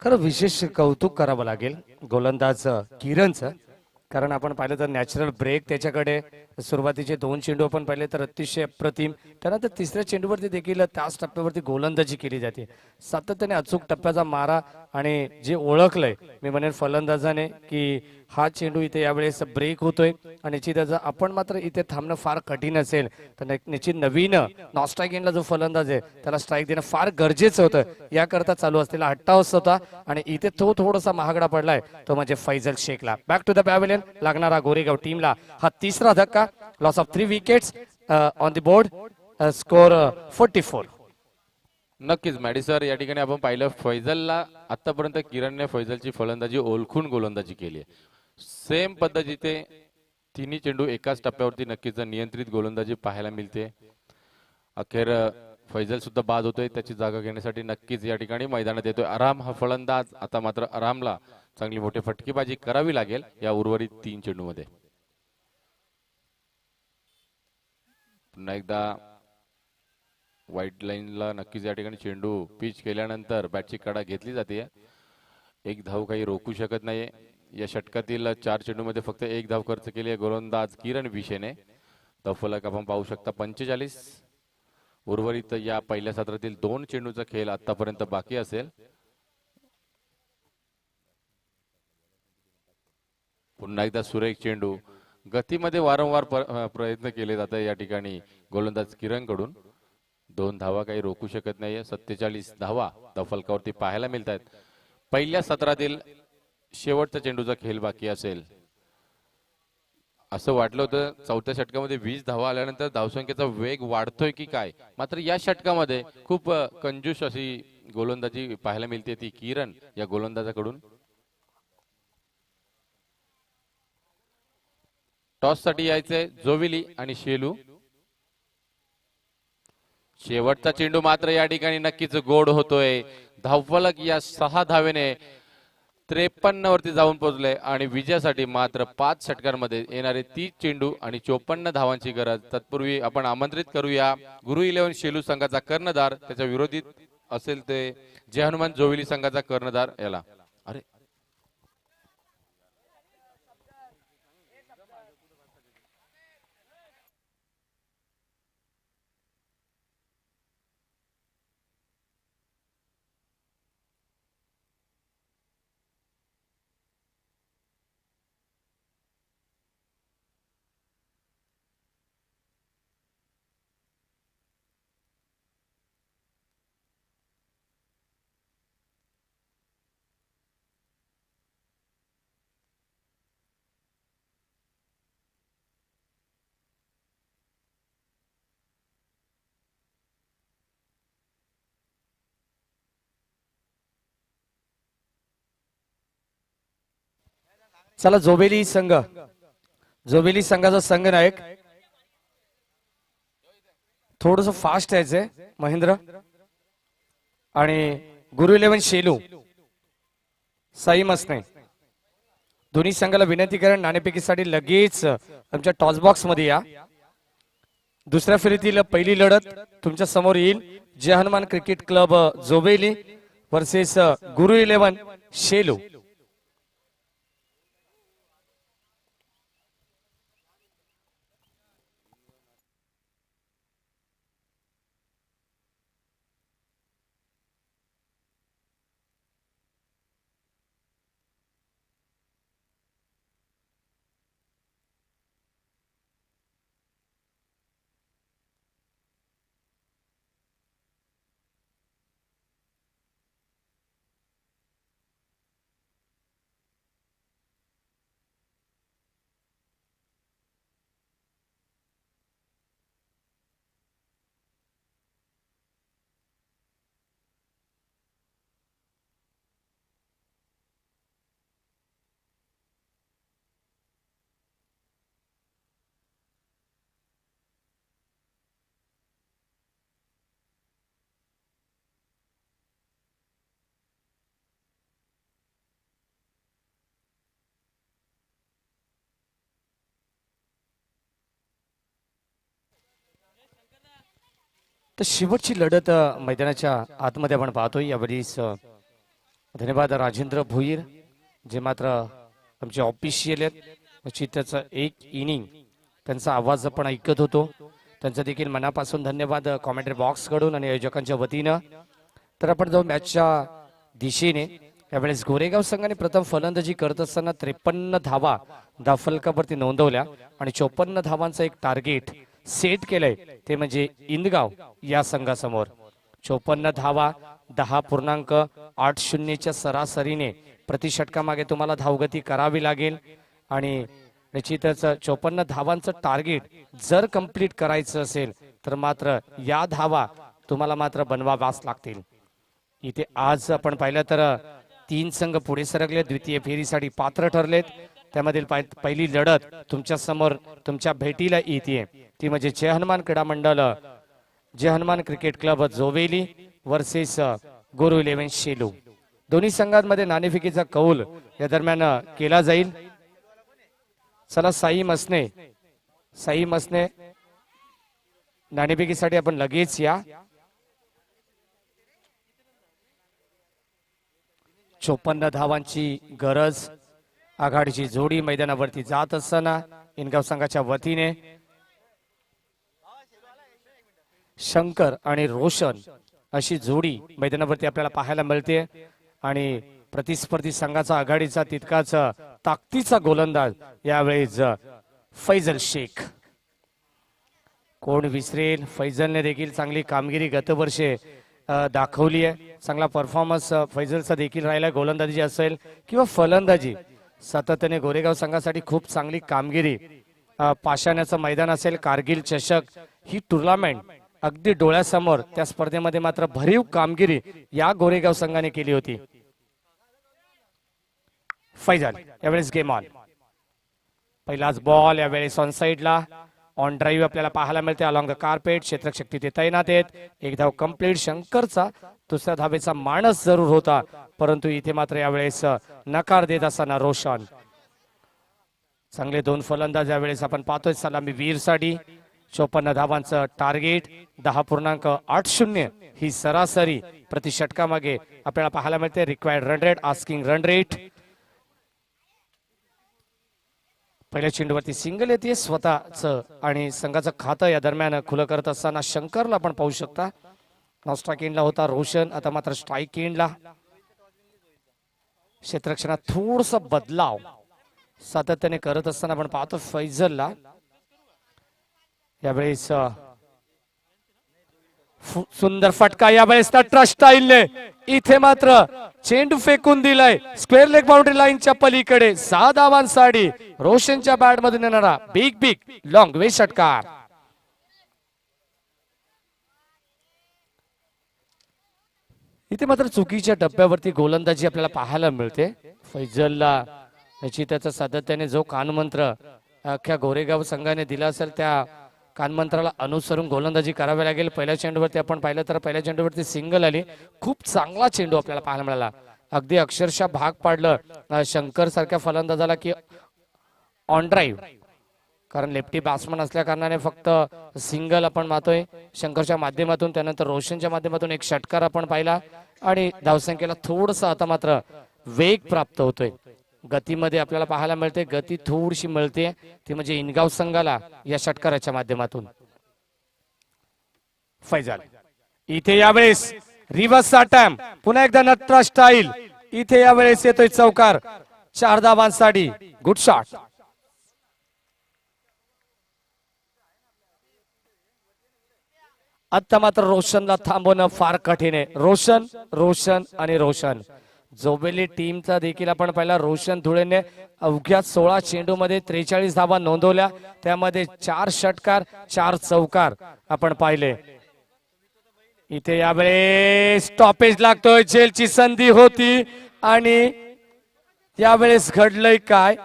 खरं विशेष कौतुक करावं लागेल गोलंदाज किरणचं, कारण आपण पाहिलं तर नॅचरल ब्रेक त्याच्याकडे. सुरुवातीचे 2 चेंडू आपण पाहिले तर अतिशय अप्रतिम. त्यानंतर तिसऱ्या चेंडूवरती देखील त्याच टप्प्यावरती गोलंदाजी केली जाते. सातत्याने अचूक टप्प्याचा मारा आणि जे ओळखलंय मी म्हणेन फलंदाजाने की हा चेंडू इथे यावेळेस ब्रेक होतोय आणि निश्चितच आपण मात्र इथे थांबणं फार कठीण असेल तर निश्चित नवीन नॉस्ट्राईक एंडला जो फलंदाज आहे त्याला स्ट्राईक देणं फार गरजेचं होतं. याकरता चालू असलेला हट्टावस होता आणि इथे तो थोडासा महागडा पडलाय तो म्हणजे फैजल शेखला. बॅक टू द पॅव्हेलियन लागणारा गोरेगाव टीमला हा तिसरा धक्का. Loss of 3 wickets on the board. Score 44. नक्कीच मॅडिसर या ठिकाणी आपण पाहिलं फैजलला आतापर्यंत किरणने फैजलची फलंदाजी ओळखून गोलंदाजी केली आहे. सेम पद्धतीने तिन्ही चेंडू एकाच टप्प्यावरती नक्कीच नियंत्रित गोलंदाजी पाहायला मिळते. अखेर फैजल सुद्धा बाद होतोय. त्याची जागा घेण्यासाठी नक्कीच या ठिकाणी मैदानात येतोय आराम हा फलंदाज. आता मात्र आरामला चांगली मोठी फटकेबाजी करावी लागेल या उर्वरित 3 चेंडूमध्ये. पुन्हा एकदा व्हाईट लाईनला नक्कीच या ठिकाणी चेंडू पिच केल्यानंतर बॅटची कडा घेतली जाते. एक धाव काही रोखू शकत नाहीये. या षटकातील 4 चेंडूमध्ये फक्त 1 धाव खर्च केली आहे गोलंदाज किरण विशेने. धावफलक आपण पाहू शकता 45. उर्वरित या पहिल्या सत्रातील 2 चेंडूचा खेळ आतापर्यंत बाकी असेल. पुन्हा एकदा सुरेख चेंडू. गतीमध्ये वारंवार प्रयत्न केले जातात या ठिकाणी गोलंदाज किरण कडून. 2 धावा काही रोखू शकत नाहीये. 47 धावा धावफलकावरती पाहायला मिळत आहेत. पहिल्या सत्रातील शेवटचा चेंडूचा खेळ बाकी असेल असं वाटलं होतं. चौथ्या षटकामध्ये 20 धावा आल्यानंतर धावसंख्येचा वेग वाढतोय की काय, मात्र या षटकामध्ये खूप कंजूस अशी गोलंदाजी पाहायला मिळते ती किरण या गोलंदाजाकडून. टॉस साठी यायचंय जोविली आणि शेलू. शेवटचा चेंडू मात्र या ठिकाणी नक्कीच गोड होतोय. धावफलक या 6 धावेने 53 वरती जाऊन पोहोचले आणि विजयासाठी मात्र 5 षटकांमध्ये येणारे 30 चेंडू आणि 54 धावांची गरज. तत्पूर्वी आपण आमंत्रित करूया गुरु 11 शेलू संघाचा कर्णधार, त्याच्या विरोधी असेल ते जय हनुमान जोविली संघाचा कर्णधार याला. अरे चला जोबेली संघ, जोबेली संघाचा संघ नायक थोडस फास्ट यायचंय महेंद्र आणि गुरु 11 शेलू साई मसने दोन्ही संघाला विनंती करा नाणेफेकीसाठी लगेच आमच्या टॉस बॉक्स मध्ये या. दुसऱ्या फेरीतील पहिली लढत तुमच्या समोर येईल. जय हनुमान क्रिकेट क्लब जोबेली वर्सेस गुरु 11 शेलू. तर शेवटची लढत मैदानाच्या आतमध्ये आपण पाहतोय यावेळीस. धन्यवाद राजेंद्र भोईर जे मात्र आमचे ऑफिशियल आहेत. निश्चितच एक इनिंग त्यांचा आवाज आपण ऐकत होतो. त्यांचा देखील मनापासून धन्यवाद कॉमेंट्री बॉक्स कडून आणि आयोजकांच्या वतीनं. तर आपण जाऊ मॅचच्या दिशेने. यावेळेस गोरेगाव संघाने प्रथम फलंदाजी करत असताना 53 धावा धाफलकावरती नोंदवल्या आणि 54 धावांचं एक टार्गेट सेट केलंय ते म्हणजे इंदगाव या संघासमोर. 54 धावा 10.80च्या सरासरीने प्रति षटकामागे तुम्हाला धावगती करावी लागेल आणि निश्चितच 54 धावांचं टार्गेट जर कंप्लीट करायचं असेल तर मात्र या धावा तुम्हाला मात्र बनवाव्याच लागतील. इथे आज आपण पाहिलं तर 3 संघ पुढे सरकले, द्वितीय फेरीसाठी पात्र ठरलेत. त्यामधील पहिली लढत तुमच्या समोर तुमच्या भेटीला येते ती म्हणजे जय हनुमान क्रीडा मंडळ जय Hanuman cricket club Joveli versus गुरु 11 शेलू. दोन्ही संघांमध्ये नाणेफेकीचा कौल या दरम्यान केला जाईल. चला साई मसने नाणेफेकीसाठी आपण लगेच या. 54 धावांची गरज. आघाडीची जोडी मैदानावरती जात असताना इनगाव संघाच्या वतीने शंकर आणि रोशन अशी जोडी मैदानावरती आपल्याला पाहायला मिळते आणि प्रतिस्पर्धी संघाचा आघाडीचा तितकाच ताकदीचा गोलंदाज यावेळेस फैजल शेख. कोण विसरेल, फैजलने देखील चांगली कामगिरी गतवर्षे दाखवली आहे. चांगला परफॉर्मन्स फैजलचा देखील राहिला, गोलंदाजी असेल किंवा फलंदाजी. सातत्याने गोरेगाव संघासाठी खूप चांगली कामगिरी. पाषाण्याचं मैदान असेल, कारगिल चषक ही टुर्नामेंट अगदी डोळ्यासमोर, त्या स्पर्धेमध्ये मात्र भरीव कामगिरी या गोरेगाव संघाने केली होती. फैजल यावेळेस गेम ऑन. पहिलाच बॉल यावेळेस ऑन साइडला. ऑन ड्राईव्ह आपल्याला पाहायला मिळते अलॉंग द कार्पेट. क्षेत्ररक्षक तिथे तैनात आहेत. एक धाव कंप्लीट. शंकरचा दुसऱ्या धावेचा मानस जरूर होता परंतु इथे मात्र यावेळेस नकार देत असताना रोशन. चांगले 2 फलंदाज यावेळेस आपण पाहतोय सलामी वीरसाठी. 54 धावांचं टार्गेट. 10.80 ही सरासरी प्रति षटकामागे आपल्याला पाहायला मिळते. Required run rate, asking run rate. पहिल्या चेंडूवरती सिंगल येते स्वतःच आणि संघाचं खातं या दरम्यान खुलं करत असताना शंकरला आपण पाहू शकता. स्ट्राईक एंडला होता रोशन, आता मात्र स्ट्राईक एंडला. क्षेत्ररक्षणात थोडसा बदलाव सातत्याने करत असताना आपण पाहतो फैजलला. यावेळेस सुंदर फटका यावेळेस ट्रस्ट स्टाईलने इथे मात्र चेंडू फेकून दिलाय स्क्वेअर लेग बाउंड्री लाईनच्या पलीकडे. 6 धावांसाठी रोशनच्या बॅट मधून येणारा बिग लॉंग वे षटकार. इथे मात्र चुकीच्या टप्प्यावरती गोलंदाजी आपल्याला पाहायला मिळते. फैजलला त्याचा सातत्याने जो कानमंत्र अख्ख्या गोरेगाव संघाने दिला असेल त्या कानमंत्राला अनुसरून गोलंदाजी करावी लागेल. पहिल्या चेंडूवरती आपण पाहिलं तर पहिल्या चेंडूवरती सिंगल आली. खूप चांगला चेंडू आपल्याला पाहायला मिळाला. अगदी अक्षरशः भाग पाडलं शंकर सारख्या फलंदाजाला की ऑन ड्राईव्ह, कारण लेफ्टी बॅट्समन असल्या कारणाने फक्त सिंगल आपण मारतोय शंकरच्या माध्यमातून. त्यानंतर रोशनच्या माध्यमातून एक षटकार आपण पाहिला आणि धावसंख्येला थोडस आता मात्र वेग प्राप्त होतोय. गतीमध्ये आपल्याला पाहायला मिळते, गती थोडीशी मिळते, ती म्हणजे इनगाव संघाला या षटकाराच्या माध्यमातून. फैजल इथे यावेळेस रिव्हर्स अटॅम्प, पुन्हा एकदा नटराज स्टाईल. इथे यावेळेस येतोय चौकार, 4 धावांसाठी. Good shot. आता मात्र रोशनला थांबवणं फार कठीण आहे. रोशन रोशन आणि रोशन. जोबेली टीमचा देखील आपण पाहिला. रोशन धुळेने अवघ्या 16 चेंडूमध्ये 43 धावा नोंदवल्या, त्यामध्ये 4 षटकार 4 चौकार आपण पाहिले. इथे यावेळेस स्टॉपेज लागतोय, जेलची संधी होती आणि यावेळेस घडलंय काय,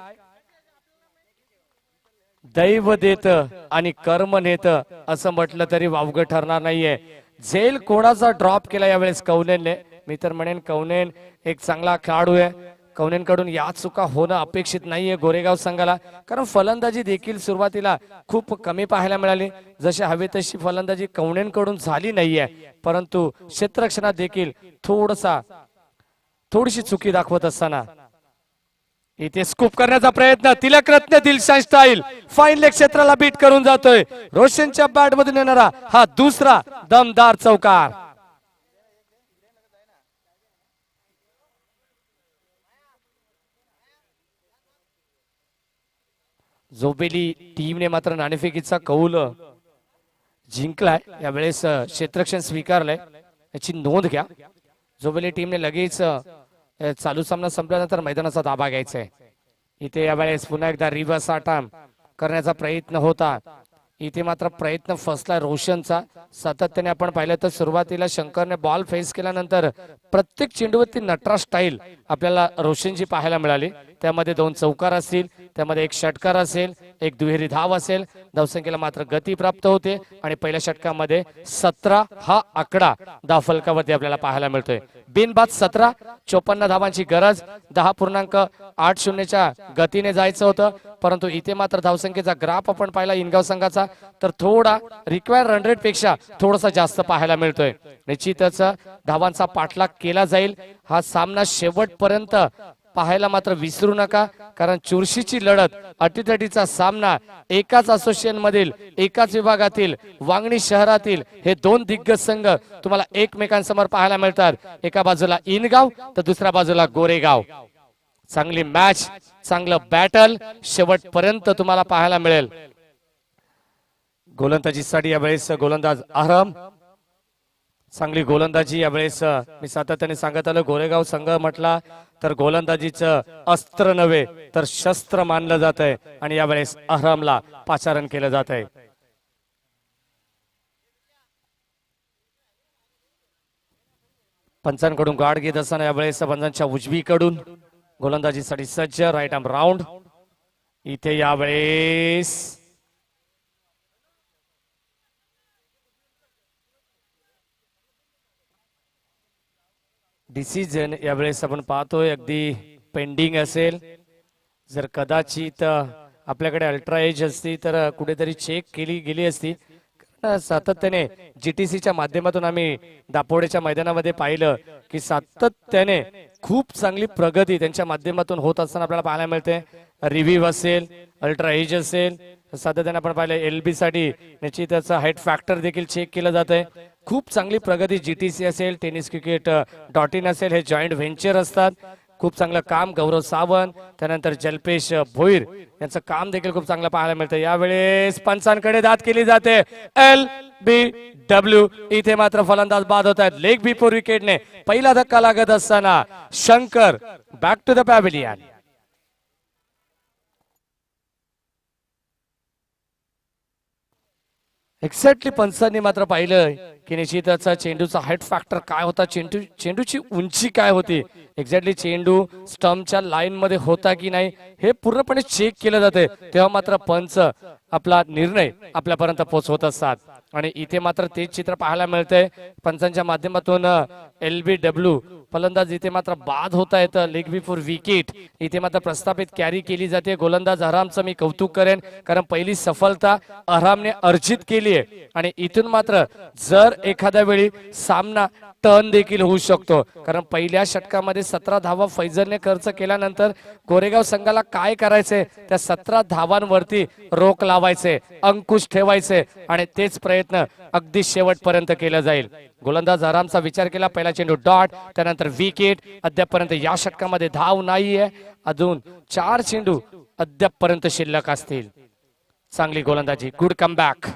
दैव देत आणि कर्म नेत असं म्हटलं तरी वावगं ठरणार नाहीये. झेल कोणाचा ड्रॉप केला यावेळेस कौनेनने. मी तर म्हणेन कौनेन एक चांगला खेळाडू आहे. कौनेनकडून या चुका होणं अपेक्षित नाहीये गोरेगाव संघाला, कारण फलंदाजी देखील सुरुवातीला खूप कमी पाहायला मिळाली. जशी हवी तशी फलंदाजी कौनेनकडून झाली नाहीये, परंतु क्षेत्ररक्षणात देखील थोडीशी चुकी दाखवत असताना इथे स्कूप करण्याचा प्रयत्न. तिलक रत्न दिलशान स्टाईल फाईन लेग क्षेत्राला बीट करून जातोय. रोशनच्या बॅट मधून येणारा हा दुसरा दमदार चौकार. जोबेली टीमने मात्र नाणेफेकीचा कौल जिंकलाय. यावेळेस क्षेत्ररक्षण स्वीकारलंय, याची नोंद घ्या. जोबेली टीमने लगेच चालू सामना संपल्यानंतर मैदानाचा ताबा घ्यायचा आहे. इथे यावेळेस पुन्हा एकदा रिव्हर्स अटॅम्प करण्याचा प्रयत्न होता. इथे मात्र प्रयत्न फसला रोशनचा. सातत्याने आपण पाहिलं तर सुरुवातीला शंकरने बॉल फेस केल्यानंतर प्रत्येक चेंडूवरती नटराज स्टाईल आपल्याला रोशनची पाहायला मिळाली. त्यामध्ये 2 चौकार असतील, त्यामध्ये 1 षटकार असेल, 1 दुहेरी धाव असेल. धावसंख्येला मात्र गती प्राप्त होते आणि पहिल्या षटकामध्ये 17 हा आकडा धावफलकावरती आपल्याला पाहायला मिळतोय. बिनबाद 17, 54 धावांची गरज. 10.80च्या गतीने जायचं होतं, परंतु इथे मात्र धावसंख्येचा ग्राफ आपण पाहिला इनगाव संघाचा तर थोडा रिक्वायर्ड रन रेट पेक्षा थोडासा जास्त पाहायला मिळतोय. निश्चितच धावांचा पाठलाग केला जाईल. हा सामना शेवटपर्यंत पाहायला मात्र विसरू नका, कारण चुरशीची लढत, अटीतटीचा सामना, एकाच असोसिएशन मधील एकाच विभागातील वांगणी शहरातील हे 2 दिग्गज संघ तुम्हाला एकमेकांसमोर पाहायला मिळतात. एका बाजूला इनगाव तर दुसऱ्या बाजूला गोरेगाव. चांगली मॅच, चांगलं बॅटल शेवटपर्यंत तुम्हाला पाहायला मिळेल. गोलंदाजीसाठी यावेळेस गोलंदाज अहरम. चांगली गोलंदाजी यावेळेस मी सातत्याने सांगत आलो. गोरेगाव संघ म्हटला तर गोलंदाजीचं अस्त्र नव्हे तर शस्त्र मानलं जात आहे आणि यावेळेस अहरमला पाचारण केलं जात आहे. पंचांकडून गार्ड घेत असताना यावेळेस पंचांच्या उजवीकडून गोलंदाजीसाठी सज्ज राईट आर्म राऊंड. इथे यावेळेस डिसिजन यावेळेस आपण पाहतोय अगदी पेंडिंग असेल. जर कदाचित आपल्याकडे अल्ट्रा एज असती तर कुठेतरी चेक केली गेली असती. सातत्याने जीटीसीच्या माध्यमातून आम्ही दापोडेच्या मैदानामध्ये पाहिलं की सातत्याने खूप चांगली प्रगती त्यांच्या माध्यमातून होत असताना आपल्याला पाहायला मिळते. रिव्ह्यू असेल, अल्ट्रा एज असेल, सातत्याने आपण पाहिलं एलबी साठी निश्चितच हाईट फॅक्टर देखील चेक केलं जात आहे. खूप चांगली प्रगती जीटीसी असेल, टेनिस क्रिकेट .in असेल, हे जॉईंट व्हेंचर असतात. खूप चांगलं काम गौरव सावंत, त्यानंतर जल्पेश भोईर यांचं काम देखील खूप चांगलं पाहायला मिळतं. यावेळेस पंचांकडे दाद केली जाते. LBW इथे मात्र फलंदाज बाद होत आहेत. लेग बिफोर विकेटने पहिला धक्का लागत असताना Shankar back to the pavilion. Exactly पंचांनी मात्र पाहिलं की निश्चितच चेंडूचा हाईट फॅक्टर काय होता, चेंडूची उंची काय होती, एक्झॅक्टली चेंडू स्टंपच्या लाईन मध्ये होता की नाही हे पूर्णपणे चेक केलं जाते. तेव्हा मात्र पंच आपला निर्णय आपल्यापर्यंत पोहोचवत असतात. आणि इथे मात्र तेच चित्र पाहायला मिळतंय. पंचांच्या माध्यमातून LBW फलंदाज इथे मात्र बाद होता येतं लेग बिफोर विकेट. इथे मात्र प्रस्थापित कॅरी केली जाते. गोलंदाज अहरामचं मी कौतुक करेन, कारण पहिली सफलता अहरामने अर्जित केली आहे आणि इथून मात्र जर एखाद्या वेळी सामना टर्न देखील होऊ शकतो, कारण पहिल्या षटकामध्ये 17 धावा फैजलने खर्च केल्यानंतर गोरेगाव संघाला काय करायचे, त्या 17 धावांवरती रोख लावायचे, अंकुश ठेवायचे आणि तेच प्रयत्न अगदी शेवटपर्यंत केला जाईल. गोलंदाज आरामचा विचार केला, पहिला चेंडू डॉट, त्यानंतर विकेट. अद्यापपर्यंत या षटकामध्ये धाव नाहीये, अजून 4 चेंडू अद्यापपर्यंत शिल्लक असतील. चांगली गोलंदाजी, गुड कमबॅक.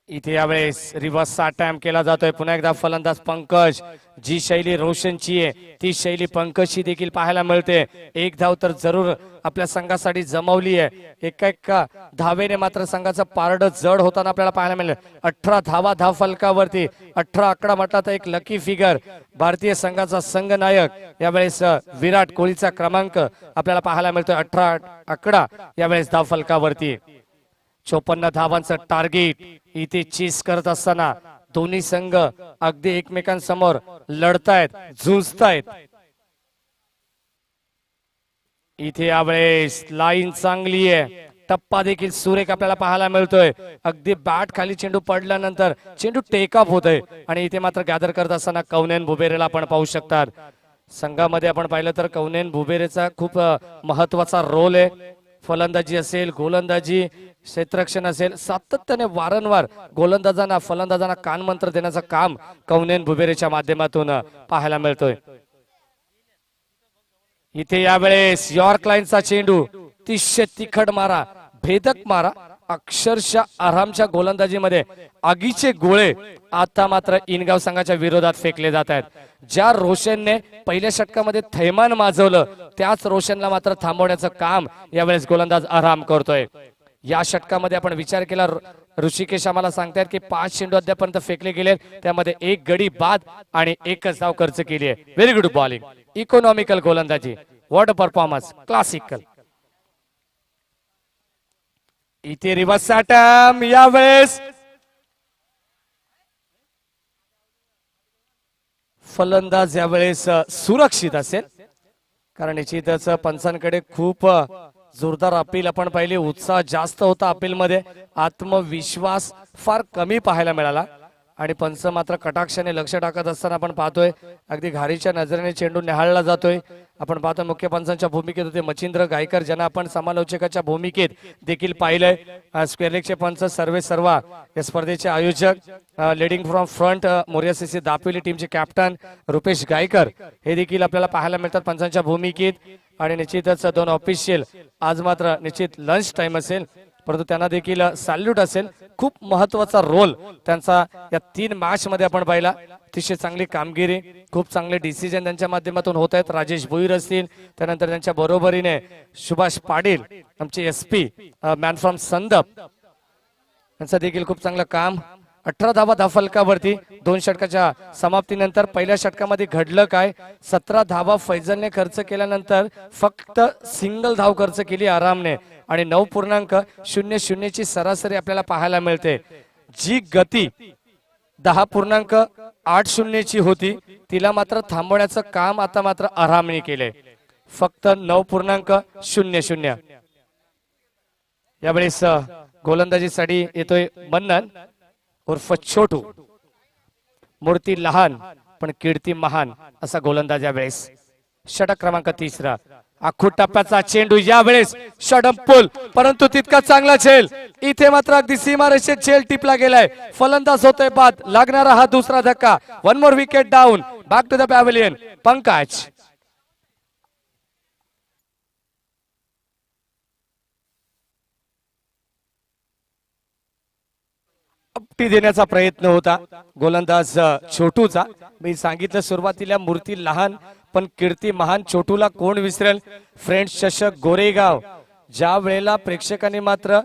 इथे यावेळेस रिव्हर्सचा अटॅम्प्ट केला जातोय. पुन्हा एकदा फलंदाज पंकज. जी शैली रोशनची आहे ती शैली पंकजची देखील पाहायला मिळते. एक धाव तर जरूर आपल्या संघासाठी जमवली आहे. एका धावेने मात्र संघाचं पारड जड होताना आपल्याला पाहायला मिळेल. 18 धावा धाव फलकावरती. 18 आकडा म्हटला तर एक लकी फिगर. भारतीय संघाचा संघ नायक यावेळेस विराट कोहलीचा क्रमांक आपल्याला पाहायला मिळतोय. 18 आकडा यावेळेस धाव फलकावरती. 54 धावांचं टार्गेट इथे चेस करत असताना दोन्ही संघ अगदी एकमेकांसमोर लढतायत, झुंजतायत. इथे यावेळेस लाईन चांगली आहे, टप्पा देखील सुरेख आपल्याला पाहायला मिळतोय. अगदी बॅट खाली चेंडू पडल्यानंतर चेंडू टेकअप होतोय आणि इथे मात्र गॅदर करत असताना कौनेन भुबेरेला आपण पाहू शकतात. संघामध्ये आपण पाहिलं तर कौनेन भुबेरेचा खूप महत्वाचा रोल आहे. फलंदाजी असेल, गोलंदाजी, क्षेत्ररक्षण असेल, सातत्याने वारंवार गोलंदाजांना फलंदाजांना कानमंत्र देण्याचं काम कौनेन भुबेरेच्या माध्यमातून पाहायला मिळतोय. इथे यावेळेस यॉर्क लाईनचा चेंडू, 30 तिखट मारा, भेदक मारा. अक्षरशः आरामच्या गोलंदाजीमध्ये आगीचे गोळे आता मात्र इनगाव संघाच्या विरोधात फेकले जात आहेत. ज्या रोशनने पहिल्या षटकामध्ये थैमान माजवलं त्याच रोशनला मात्र थांबवण्याचं काम यावेळेस गोलंदाज आराम करतोय. या षटकामध्ये आपण विचार केला, ऋषिकेश आम्हाला सांगतायत की 5 चेंडू अद्यापर्यंत फेकले गेले, त्यामध्ये 1 गडी बाद आणि 1च धाव खर्च केली आहे. व्हेरी गुड बॉलिंग, इकॉनॉमिकल गोलंदाजी, व्हॉट अ परफॉर्मन्स, क्लासिकल. इथे रिव्हर्स अटॅम्प्ट, यावेळेस फलंदाज यावेळेस सुरक्षित असेल, कारण निश्चितच पंचांकडे खूप जोरदार अपील आपण पाहिली. उत्साह जास्त होता अपील मध्ये, आत्मविश्वास फार कमी पाहायला मिळाला आणि पंच मात्र कटाक्षाने लक्ष टाकत असताना आपण पाहतोय अगदी घारीच्या नजरेने चेंडू निहाळला जातोय. आपण पाहतोय मुख्य पंचांच्या भूमिकेत होते मच्छिंद्र गायकर, ज्यांना आपण समालोचकाच्या भूमिकेत देखील पाहिलंय. स्क्वेअर लेगचे पंच सर्वे सर्वा या स्पर्धेचे आयोजक, leading from front Morya CC Dapoli टीमचे कॅप्टन रुपेश गायकर हे देखील आपल्याला पाहायला मिळतात पंचांच्या भूमिकेत. आणि निश्चितच 2 ऑफिशियल, आज मात्र निश्चित लंच टाइम असेल परंतु त्यांना देखील सॅल्यूट असेल. खूप महत्वाचा रोल त्यांचा या 3 मॅच मध्ये आपण पाहिला. अतिशय चांगली कामगिरी, खूप चांगले डिसिजन त्यांच्या माध्यमातून होत आहेत. राजेश भोईर असतील, त्यानंतर त्यांच्या बरोबरीने सुभाष पाटील आमचे एसपी मॅन फ्रॉम संदप, यांचं देखील खूप चांगलं काम. 18 धावा धावफलकावरती 2 षटकाच्या समाप्तीनंतर. पहिल्या षटकामध्ये घडलं काय, 17 धावा फैजलने खर्च केल्यानंतर फक्त सिंगल धाव खर्च केली आरामने आणि 9.00 ची सरासरी आपल्याला पाहायला मिळते. जी गती 10.80 ची होती तिला मात्र थांबवण्याचं काम आता मात्र आरामने केले. फक्त 9.00. यावेळेस गोलंदाजीसाठी येतोय मन्नन उर्फ छोटू. मूर्ती लहान पण कीर्ती महान असा गोलंदाज यावेळेस. षटक क्रमांक 3. आखूड टप्प्याचा चेंडू, यावेळेस षटक पुल, परंतु तितका चांगला झेल. इथे मात्र अगदी सीमारेषेत झेल टिपला गेलाय. फलंदाज होतोय बाद, लागणारा हा दुसरा धक्का. 1 more wicket down, back to the pavilion. Pankaj अपटी देण्याचा प्रयत्न होता गोलंदाज छोटूचा. मी सांगितलं सुरुवातीला मूर्ती लहान पण कीर्ती महान. छोटूला कोण विसरेल. फ्रेंड्स चषक गोरेगाव, ज्या वेळेला प्रेक्षकांनी मात्र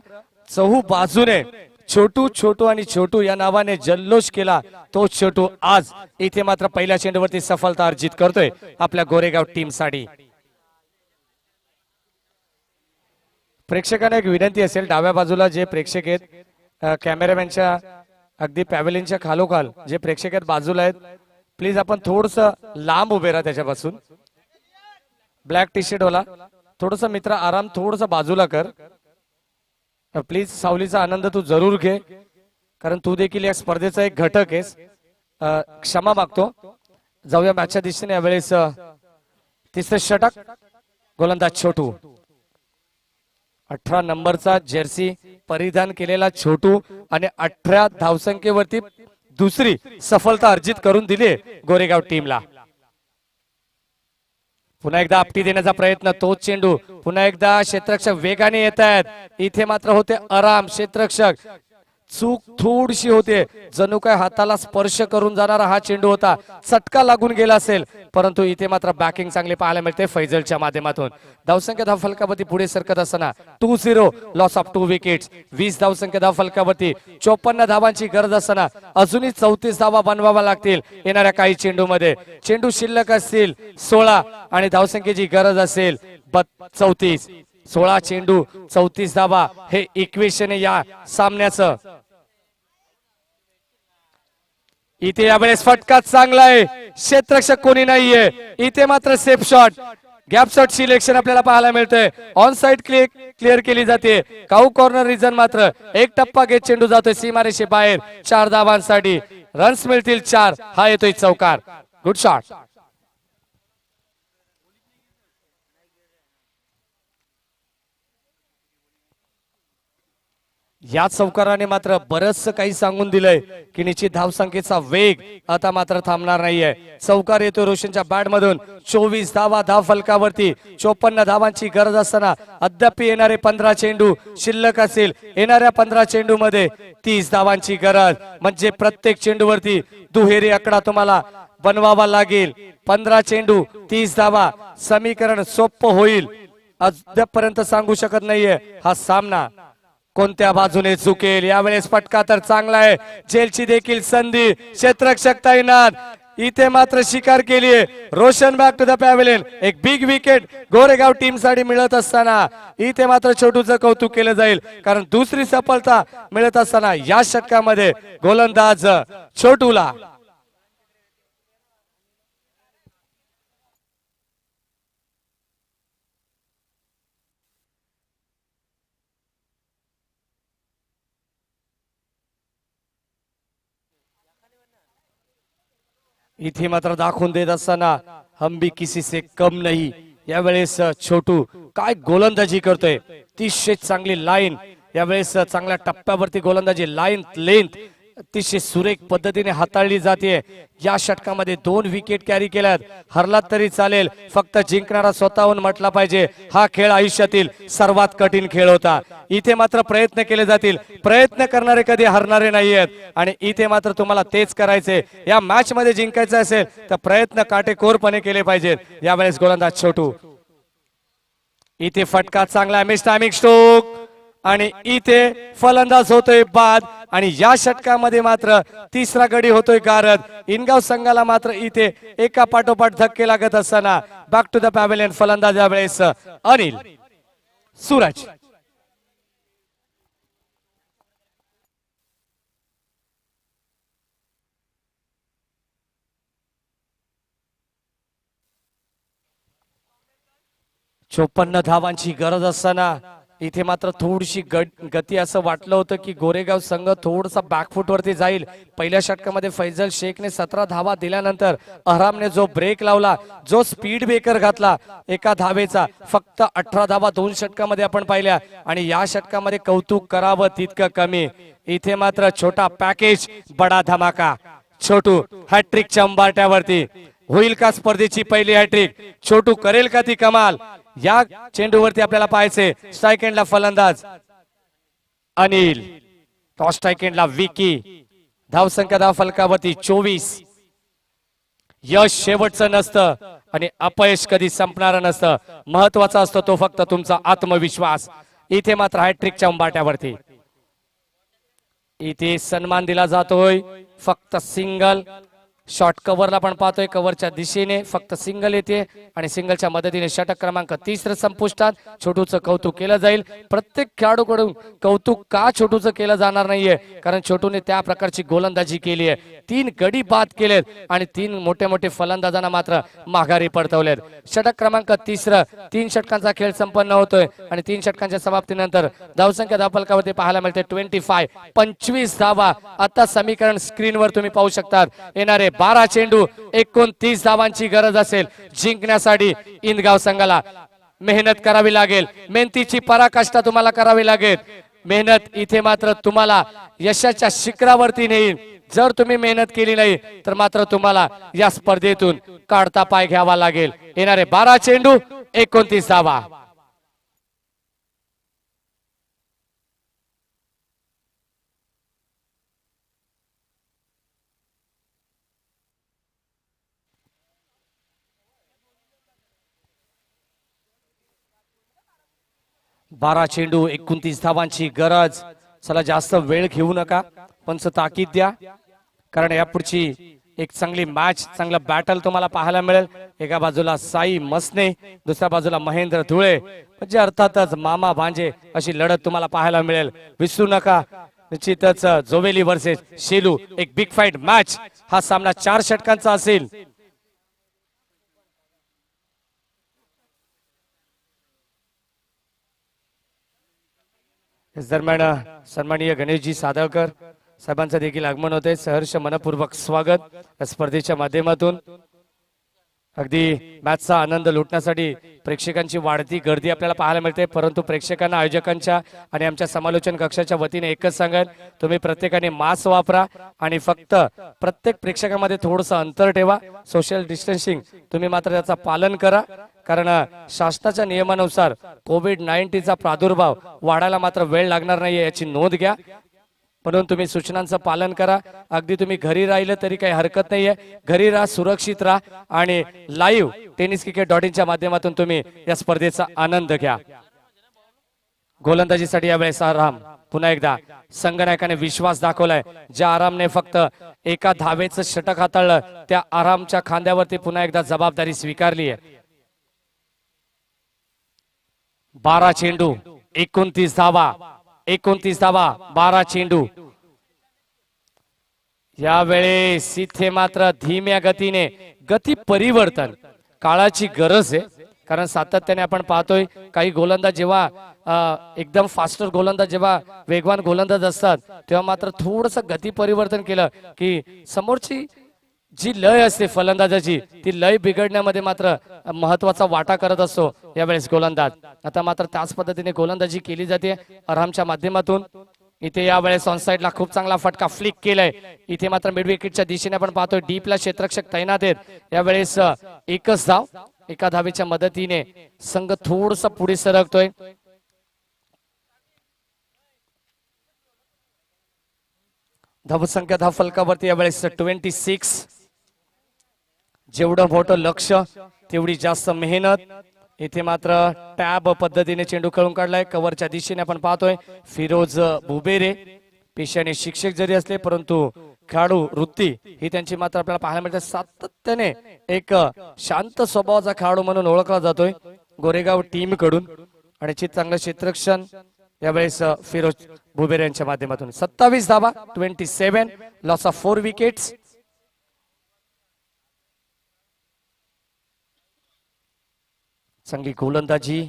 चहू बाजूने छोटू छोटू आणि छोटू या नावाने जल्लोष केला, तो छोटू आज इथे मात्र पहिल्या चेंडूवरती सफलता अर्जित करतोय आपल्या गोरेगाव टीम साठी. प्रेक्षकांना एक विनंती असेल, डाव्या बाजूला जे प्रेक्षक आहेत कॅमेरामॅनच्या अगदी पॅव्हेलियनच्या खालोखाल जे प्रेक्षक आहेत बाजूला आहेत, प्लीज आपण थोडस लांब उभे राहा त्याच्यापासून. ब्लॅक टी शर्ट वाला थोडस मित्र आराम, थोडस बाजूला कर प्लीज. सावलीचा आनंद तू जरूर घे, कारण तू देखील या स्पर्धेचा एक घटक आहेस. क्षमा मागतो. जाऊया मॅचच्या दिशेने. यावेळेस तिसरे षटक, गोलंदाज छोटू. 18 नंबरचा जर्सी परिधान केलेला छोटू आणि 18 धावसंख्येवरती दुसरी सफलता अर्जित करून दिली गोरेगाव टीमला. पुन्हा एकदा आपटी देण्याचा प्रयत्न, तोच चेंडू पुन्हा एकदा. क्षेत्ररक्षक वेगाने येत आहेत, इथे मात्र होते आराम. क्षेत्ररक्षक चूक थोडीशी होते, जणू काय हाताला स्पर्श करून जाणारा हा चेंडू होता, चटका लागून गेला असेल, परंतु इथे मात्र बॅकिंग चांगली पाहायला मिळते फैजलच्या माध्यमातून. धावसंख्या धाव फलकावरती पुढे सरकत असताना 2-0 लॉस ऑफ 2 विकेट्स. 20 धावसंख्या धाव फलकावरती 54 धावांची गरज असताना अजूनही 34 धावा बनवाव्या लागतील येणाऱ्या काही चेंडूमध्ये. चेंडू शिल्लक असतील 16 आणि धावसंख्येची गरज असेल 34. 16 चेंडू 34 धावा हे इक्वेशन या सामन्याचं. इथे यावेळेस फटका चांगला आहे, क्षेत्ररक्षक कोणी नाहीये, इथे मात्र safe shot, gap shot selection आपल्याला पाहायला मिळतंय. ऑन साइड क्लिअर केली जाते. काऊ कॉर्नर रिजन मात्र एक टप्पा घेत चेंडू जातोय सीमारेषे बाहेर. 4 धावांसाठी रन्स मिळतील 4. हा येतोय चौकार. Good shot. या चौकाराने मात्र बरचसं काही सांगून दिलंय की निश्चित धावसंख्येचा वेग आता मात्र थांबणार नाहीये. चौकार येतो रोशनच्या बॅट मधून. 24 धावा धाव फलकावरती. 54 धावांची गरज असताना अद्याप येणारे 15 चेंडू शिल्लक असेल. येणाऱ्या 15 चेंडू मध्ये 30 धावांची गरज, म्हणजे प्रत्येक चेंडूवरती दुहेरी आकडा तुम्हाला बनवावा लागेल. 15 चेंडू 30 धावा, समीकरण सोपं होईल. अद्यापर्यंत सांगू शकत नाहीये हा सामना कोणत्या बाजूने चुकेल. यावेळेस फटका तर चांगला आहे, जेलची देखील संधी. क्षेत्ररक्षक तैनात, इथे मात्र शिकार केलीये Roshan. Back to the pavilion. एक बिग विकेट गोरेगाव टीम साठी मिळत असताना इथे मात्र छोटूचं कौतुक केलं जाईल, कारण दुसरी सफलता मिळत असताना या षटकामध्ये गोलंदाज छोटूला. इथे मात्र दाखवून देत असताना हम भी किसी से कम नहीं. यावेळेस छोटू काय गोलंदाजी करतोय, अतिशय चांगली लाईन. यावेळेस चांगल्या टप्प्यावरती गोलंदाजी, लाईन लेंथ अतिशय सुरेख पद्धतीने हाताळली जाते. या षटकामध्ये 2 विकेट कॅरी केल्यात. हरलात तरी चालेल, फक्त जिंकणारा स्वतःहून म्हटला पाहिजे. हा खेळ आयुष्यातील सर्वात कठीण खेळ होता. इथे मात्र प्रयत्न केले जातील, प्रयत्न करणारे कधी हरणारे नाहीयेत, आणि इथे मात्र तुम्हाला तेच करायचे. या मॅच मध्ये जिंकायचं असेल तर प्रयत्न काटेकोरपणे केले पाहिजेत. यावेळेस गोलंदाज छोटू. इथे फटका चांगला, मिस टायमिंग स्ट्रोक, आणि इथे फलंदाज होतोय बाद. आणि या षटकामध्ये मात्र तिसरा गडी होतोय गारद. इनगाव संघाला मात्र इथे एका पाठोपाठ धक्के लागत असताना बॅक टू द पॅव्हेलियन. फलंदाज यावेळेस अनिल सूरज. चोपन्न धावांची गरज असताना इथे मात्र थोडीशी गती, असं वाटलं होतं की गोरेगाव संघ थोडासा बॅकफुट वरती जाईल. पहिल्या षटकामध्ये फैजल शेखने 17 धावा दिल्यानंतर अहरामने जो ब्रेक लावला, जो स्पीड ब्रेकर घातला एका धावेचा, फक्त 18 धावा 2 षटकामध्ये आपण पाहिल्या. आणि या षटकामध्ये कौतुक करावं तितकं कमी. इथे मात्र छोटा पॅकेज बडा धमाका. छोटू हॅट्रिकच्या उंबारट्यावरती. होईल का स्पर्धेची पहिली हॅट्रिक? छोटू करेल का ती कमाल? या चेंडूवरती आपल्याला पाहायचे. स्ट्राइक एंडला फलंदाज अनिल, टॉस स्ट्राइक एंडला विकी. धावसंख्या धाव फलकावरती 24. यश शेवटचं नसतं आणि अपयश कधी संपणारं नसतं. महत्वाचा असतो तो फक्त तुमचा आत्मविश्वास. इथे मात्र हॅट्रिकच्या उंबाट्यावरती इथे सन्मान दिला जातोय. फक्त सिंगल शॉर्ट कव्हरला पण पाहतोय, कव्हरच्या दिशेने फक्त सिंगल येते आणि सिंगलच्या मदतीने षटक क्रमांक 3 संपुष्टात. छोटूचं कौतुक केलं जाईल. प्रत्येक खेळाडूकडून कौतुक का छोटूचं केलं जाणार नाहीये, कारण छोटूने त्या प्रकारची गोलंदाजी केली आहे. 3 गडी बाद केलेत आणि 3 मोठे मोठे फलंदाजांना मात्र माघारी परतवलेत. षटक क्रमांक 3, 3 षटकांचा खेळ संपन्न होतोय आणि 3 षटकांच्या समाप्तीनंतर धावसंख्या धावफलकावरती पाहायला मिळते 25 धावा. आता समीकरण स्क्रीनवर तुम्ही पाहू शकतात. येणारे 12 चेंडू 29 धावांची गरज असेल जिंकण्यासाठी. इंदगाव संघाला मेहनत करावी लागेल, मेहनतीची पराकाष्ठा तुम्हाला करावी लागेल. मेहनत इथे मात्र तुम्हाला यशाच्या शिखरावरती नेईल. जर तुम्ही मेहनत केली नाही तर मात्र तुम्हाला या स्पर्धेतून काढता पाय घ्यावा लागेल. येणारे 12 चेंडू 29 धावा. बारा चेंडू 29 धावांची गरज. चला जास्त वेळ घेऊ नका, पंच ताकीद द्या, कारण यापुढची एक चांगली मॅच, चांगलं बॅटल तुम्हाला पाहायला मिळेल. एका बाजूला साई मसने, दुसऱ्या बाजूला महेंद्र धुळे, म्हणजे अर्थातच मामा भांजे अशी लढत तुम्हाला पाहायला मिळेल. विसरू नका, निश्चितच जोवेली वर्सेस शेलू एक बिग फाईट मॅच. हा सामना 4 षटकांचा असेल. दरम्यान सन्माननीय गणेशजी सादळकर साहेबांचं देखील आगमन होते. सहर्ष मनपूर्वक स्वागत या स्पर्धेच्या माध्यमातून. अगदी मॅचचा आनंद लुटण्यासाठी प्रेक्षकांची वाढती गर्दी आपल्याला पाहायला मिळते, परंतु प्रेक्षकांना आयोजकांच्या आणि आमच्या समालोचन कक्षाच्या वतीने एकच सांगेल, तुम्ही प्रत्येकाने मास्क वापरा आणि फक्त प्रत्येक प्रेक्षकांमध्ये थोडंसं अंतर ठेवा. सोशल डिस्टन्सिंग तुम्ही मात्र त्याचं पालन करा, कारण शासनाच्या नियमानुसार कोविड-19चा प्रादुर्भाव वाढायला मात्र वेळ लागणार नाहीये याची नोंद घ्या. म्हणून तुम्ही सूचनांचं पालन करा. अगदी तुम्ही घरी राहिलं तरी काही हरकत नाहीये. घरी राहा, सुरक्षित राहा आणि लाईव्ह tenniscricket.in माध्यमातून तुम्ही या स्पर्धेचा आनंद घ्या. गोलंदाजीसाठी यावेळेस आराम. पुन्हा एकदा संघनायकाने विश्वास दाखवलाय. ज्या आरामने फक्त एका धावेचं षटक हाताळलं, त्या आरामच्या खांद्यावरती पुन्हा एकदा जबाबदारी स्वीकारली आहे. 12 चेंडू 29 धावा. 12 चेंडू. यावेळेस इथे मात्र धीम्या गतीने गती परिवर्तन काळाची गरज आहे, कारण सातत्याने आपण पाहतोय काही गोलंदाज जेव्हा एकदम फास्टर गोलंदाज जेव्हा वेगवान गोलंदाज असतात तेव्हा मात्र थोडस गती परिवर्तन केलं की समोरची जी लय असते फलंदाजाची ती लय बिघडण्यामध्ये मात्र महत्वाचा वाटा करत असतो यावेळेस गोलंदाज. आता मात्र त्याच पद्धतीने गोलंदाजी केली जाते आरामच्या माध्यमातून. इथे यावेळेस ऑन साइडला खूप चांगला फटका फ्लिक केलाय. इथे मात्र मिड विकेटच्या दिशेने आपण पाहतोय डीपला क्षेत्ररक्षक तैनात आहेत. यावेळेस एकच धाव, एका धावेच्या मदतीने संघ थोडस पुढे सरकतोय. धावसंख्या धावफलकावरती यावेळेस 26. जेवढं मोठं लक्ष तेवढी जास्त मेहनत. इथे मात्र टॅब पद्धतीने चेंडू खेळून काढलाय. कव्हरच्या दिशेने आपण पाहतोय फिरोज बुबेरे, पेशाने शिक्षक जरी असले परंतु खेळाडू वृत्ती ही त्यांची मात्र आपल्याला पाहायला मिळते. सातत्याने एक शांत स्वभावाचा खेळाडू म्हणून ओळखला जातोय गोरेगाव टीम कडून. आणि चांगलं क्षेत्ररक्षण यावेळेस फिरोज बुबेरे यांच्या माध्यमातून. 27 धावा 27, लॉस ऑफ 4 विकेट्स. चांगली गोलंदाजी,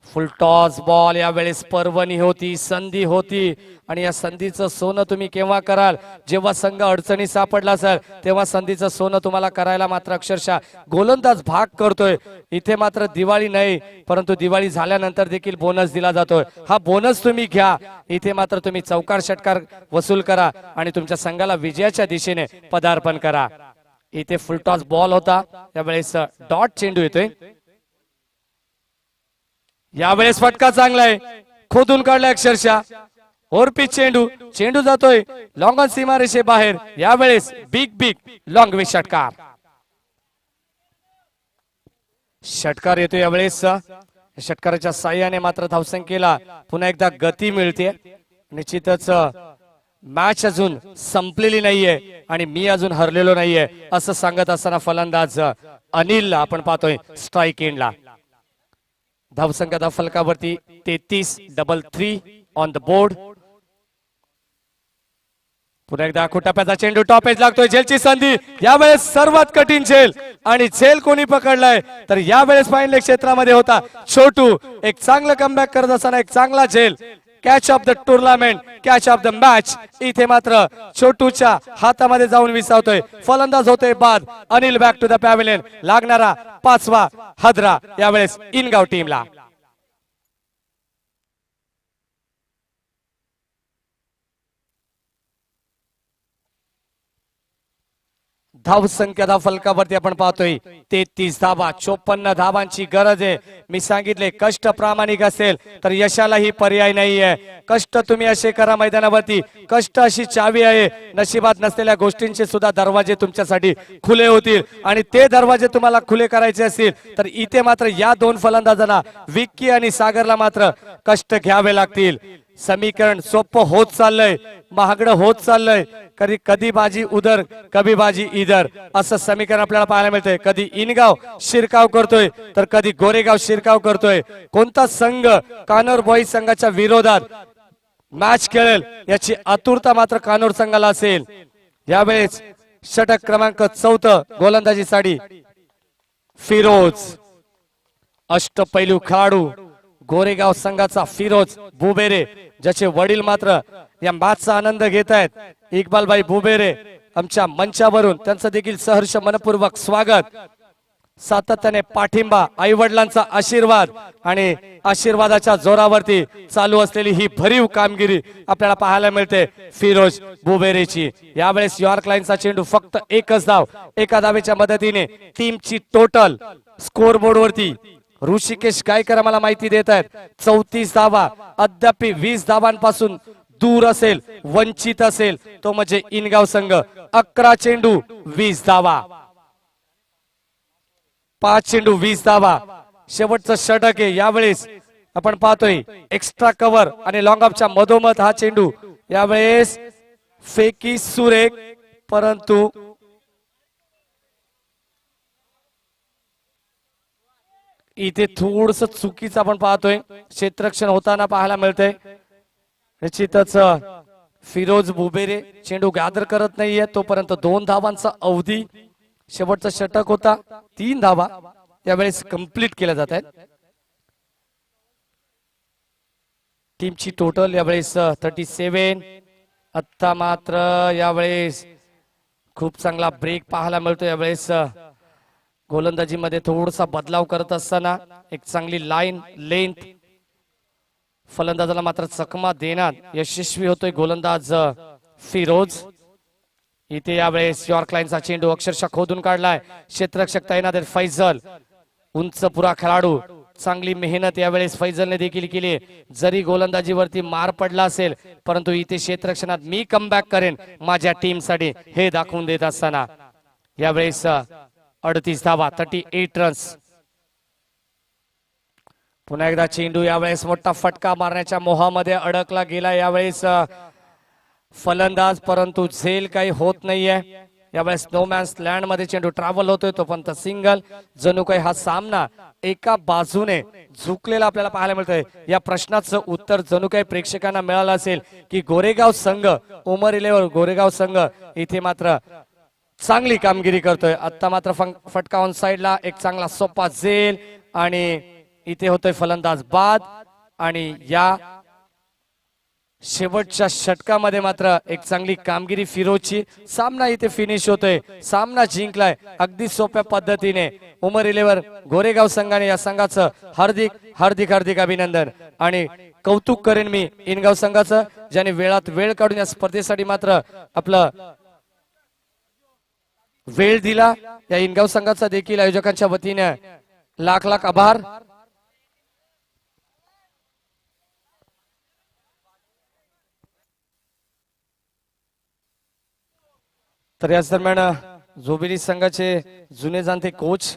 फुल टॉस बॉल. यावेळेस पर्वणी होती, संधी होती आणि या संधीचं सोनं तुम्ही केव्हा कराल, जेव्हा संघ अडचणी सापडला असेल तेव्हा संधीचं सोनं तुम्हाला करायला मात्र अक्षरशः गोलंदाज भाग करतोय. इथे मात्र दिवाळी नाही परंतु दिवाळी झाल्यानंतर देखील बोनस दिला जातोय. हा बोनस तुम्ही घ्या. इथे मात्र तुम्ही चौकार षटकार वसूल करा आणि तुमच्या संघाला विजयाच्या दिशेने पदार्पण करा. इथे फुल टॉस बॉल होता. यावेळेस डॉट चेंडू येतोय. यावेळेस फटका चांगला आहे, खोदून काढलाय अक्षरशः. ओरपीच चेंडू, चेंडू जातोय लॉंग ऑन सीमारेषे बाहेर. यावेळेस बिग लॉंग वे षटकार येतो. यावेळेस षटकाराच्या साह्याने मात्र धावसंख्येला पुन्हा एकदा गती मिळते. निश्चितच मॅच अजून संपलेली नाहीये. आणि मी अजून हरलेलो नाहीये असं सांगत असताना फलंदाज अनिल आपण पाहतोय स्ट्राईक एंडला. धावसंख्या फलकावरती 33-3 ऑन द बोर्ड. पुन्हा एकदा टप्प्याचा चेंडू टॉप एज लागतोय. झेलची संधी यावेळेस सर्वात कठीण झेल आणि झेल कोणी पकडलाय तर यावेळेस फाईनल क्षेत्रामध्ये होता छोटू. एक चांगलं कमबॅक करत असताना एक चांगला झेल. Catch of the tournament, catch of the match इथे मात्र छोटूच्या हातामध्ये जाऊन विसावतोय. फलंदाज होतोय बाद. Anil back to the pavilion. लागणारा 5वा हादरा यावेळेस इनगाव टीमला. धावसंख्या फलकावरती आपण पाहतोय 33 धावा. 54 धावांची गरज आहे. मी सांगितले कष्ट प्रामाणिक असेल तर यशालाही पर्याय नाहीये. कष्ट तुम्ही असे करा मैदानावरती. कष्ट अशी चावी आहे. नशिबात नसलेल्या गोष्टींचे सुद्धा दरवाजे तुमच्यासाठी खुले होतील आणि ते दरवाजे तुम्हाला खुले करायचे असतील तर इथे मात्र या दोन फलंदाजांना विक्की आणि सागरला मात्र कष्ट घ्यावे लागतील. समीकरण सोपं होत चाललंय, महागडं होत चाललंय. कधी बाजी उधर कधी बाजी इधर असं समीकरण आपल्याला पाहायला मिळतंय. कधी इनगाव शिरकाव करतोय तर कधी गोरेगाव शिरकाव करतोय. कोणता संघ कानोर बॉईज संघाच्या विरोधात मॅच खेळेल याची आतुरता मात्र कानोर संघाला असेल. यावेळेस षटक क्रमांक 4 गोलंदाजीसाठी फिरोज. अष्टपैलू खेळाडू गोरेगाव संघाचा फिरोज बुबेरे, ज्याचे वडील मात्र या मॅचचा आनंद घेत आहेत. इक्बालभाई बुबेरे आमच्या मंचावरून त्यांचं देखील सहर्ष मनपूर्वक स्वागत. सातत्याने पाठिंबा, आई वडिलांचा आशीर्वाद आणि आशीर्वादाच्या जोरावरती चालू असलेली ही भरीव कामगिरी आपल्याला पाहायला मिळते फिरोज बुबेरेची. यावेळेस यॉर्क लाईनचा चेंडू फक्त एकच धाव. एका धावेच्या मदतीने टीमची टोटल स्कोर बोर्ड वरती ऋषिकेश गायकर आम्हाला माहिती देत आहेत 34 धावा. अद्याप 20 धावांपासून दूर असेल, वंचित असेल तो म्हणजे इनगाव संघ. 11 चेंडू 20 धावा, 5 चेंडू 20 धावा. शेवटचं षटक आहे. यावेळेस आपण पाहतोय एक्स्ट्रा कव्हर आणि लॉंग ऑफच्या मधोमध हा चेंडू यावेळेस फेकी सुरेख, परंतु इथे थोडस चुकीचं आपण पाहतोय. क्षेत्ररक्षण होताना पाहायला मिळतंय. निश्चितच फिरोज बुबेरे चेंडू गॅदर करत नाहीये तोपर्यंत 2 धावांचा अवधी. शेवटचा षटक होता. 3 धावा यावेळेस कंप्लीट केल्या जात आहेत. टीमची टोटल यावेळेस 37. आता मात्र यावेळेस खूप चांगला ब्रेक पाहायला मिळतो. यावेळेस गोलंदाजी मध्ये थोडासा बदलाव करत असताना एक चांगली लाईन लेंथ फलंदाजाला मात्र चकमा देण्यात यशस्वी होतोय गोलंदाज फिरोज. इथे यावेळेस यॉर्क लाईनचा चेंडू अक्षरशः खोदून काढलाय. क्षेत्ररक्षक तैनात आहेत फैजल, उंच पुरा खेळाडू. चांगली मेहनत यावेळेस फैजलने देखील केली. जरी गोलंदाजीवरती मार पडला असेल परंतु इथे क्षेत्ररक्षणात मी कमबॅक करेन माझ्या टीमसाठी हे दाखवून देत असताना यावेळेस 38 धावा, 38 रन्स. पुन्हा एकदा चेंडू यावेळेस मोठा फटका मारण्याच्या मोहामध्ये अडकला गेला यावेळेस फलंदाज, परंतु झेल काही होत नाहीये. यावेळेस नो मॅन्स लँड मध्ये चेंडू ट्रॅव्हल होतोय तोपर्यंत सिंगल. जणू काही हा सामना एका बाजूने झुकलेला आपल्याला पाहायला मिळतोय. या प्रश्नाचं उत्तर जणू काही प्रेक्षकांना मिळालं असेल की गोरेगाव संघ, उमर 11 गोरेगाव संघ इथे मात्र चांगली कामगिरी करतोय. आता मात्र फटका ऑन साइडला, एक चांगला सोपा झेल आणि इथे होतोय फलंदाज बाद. आणि या शेवटच्या षटकामध्ये मात्र एक चांगली कामगिरी फिरोजची. सामना इथे फिनिश होतोय. सामना जिंकलाय अगदी सोप्या पद्धतीने उमर 11 गोरेगाव संघाने. या संघाचं हार्दिक हार्दिक हार्दिक अभिनंदन आणि कौतुक करेन मी इनगाव संघाचं, ज्याने वेळात वेळ काढून या स्पर्धेसाठी मात्र आपलं वेळ दिला. या इनगाव संघाचा देखील आयोजकांच्या वतीने लाख लाख आभार. तर याच दरम्यान जोबिली संघाचे जुने जाणते कोच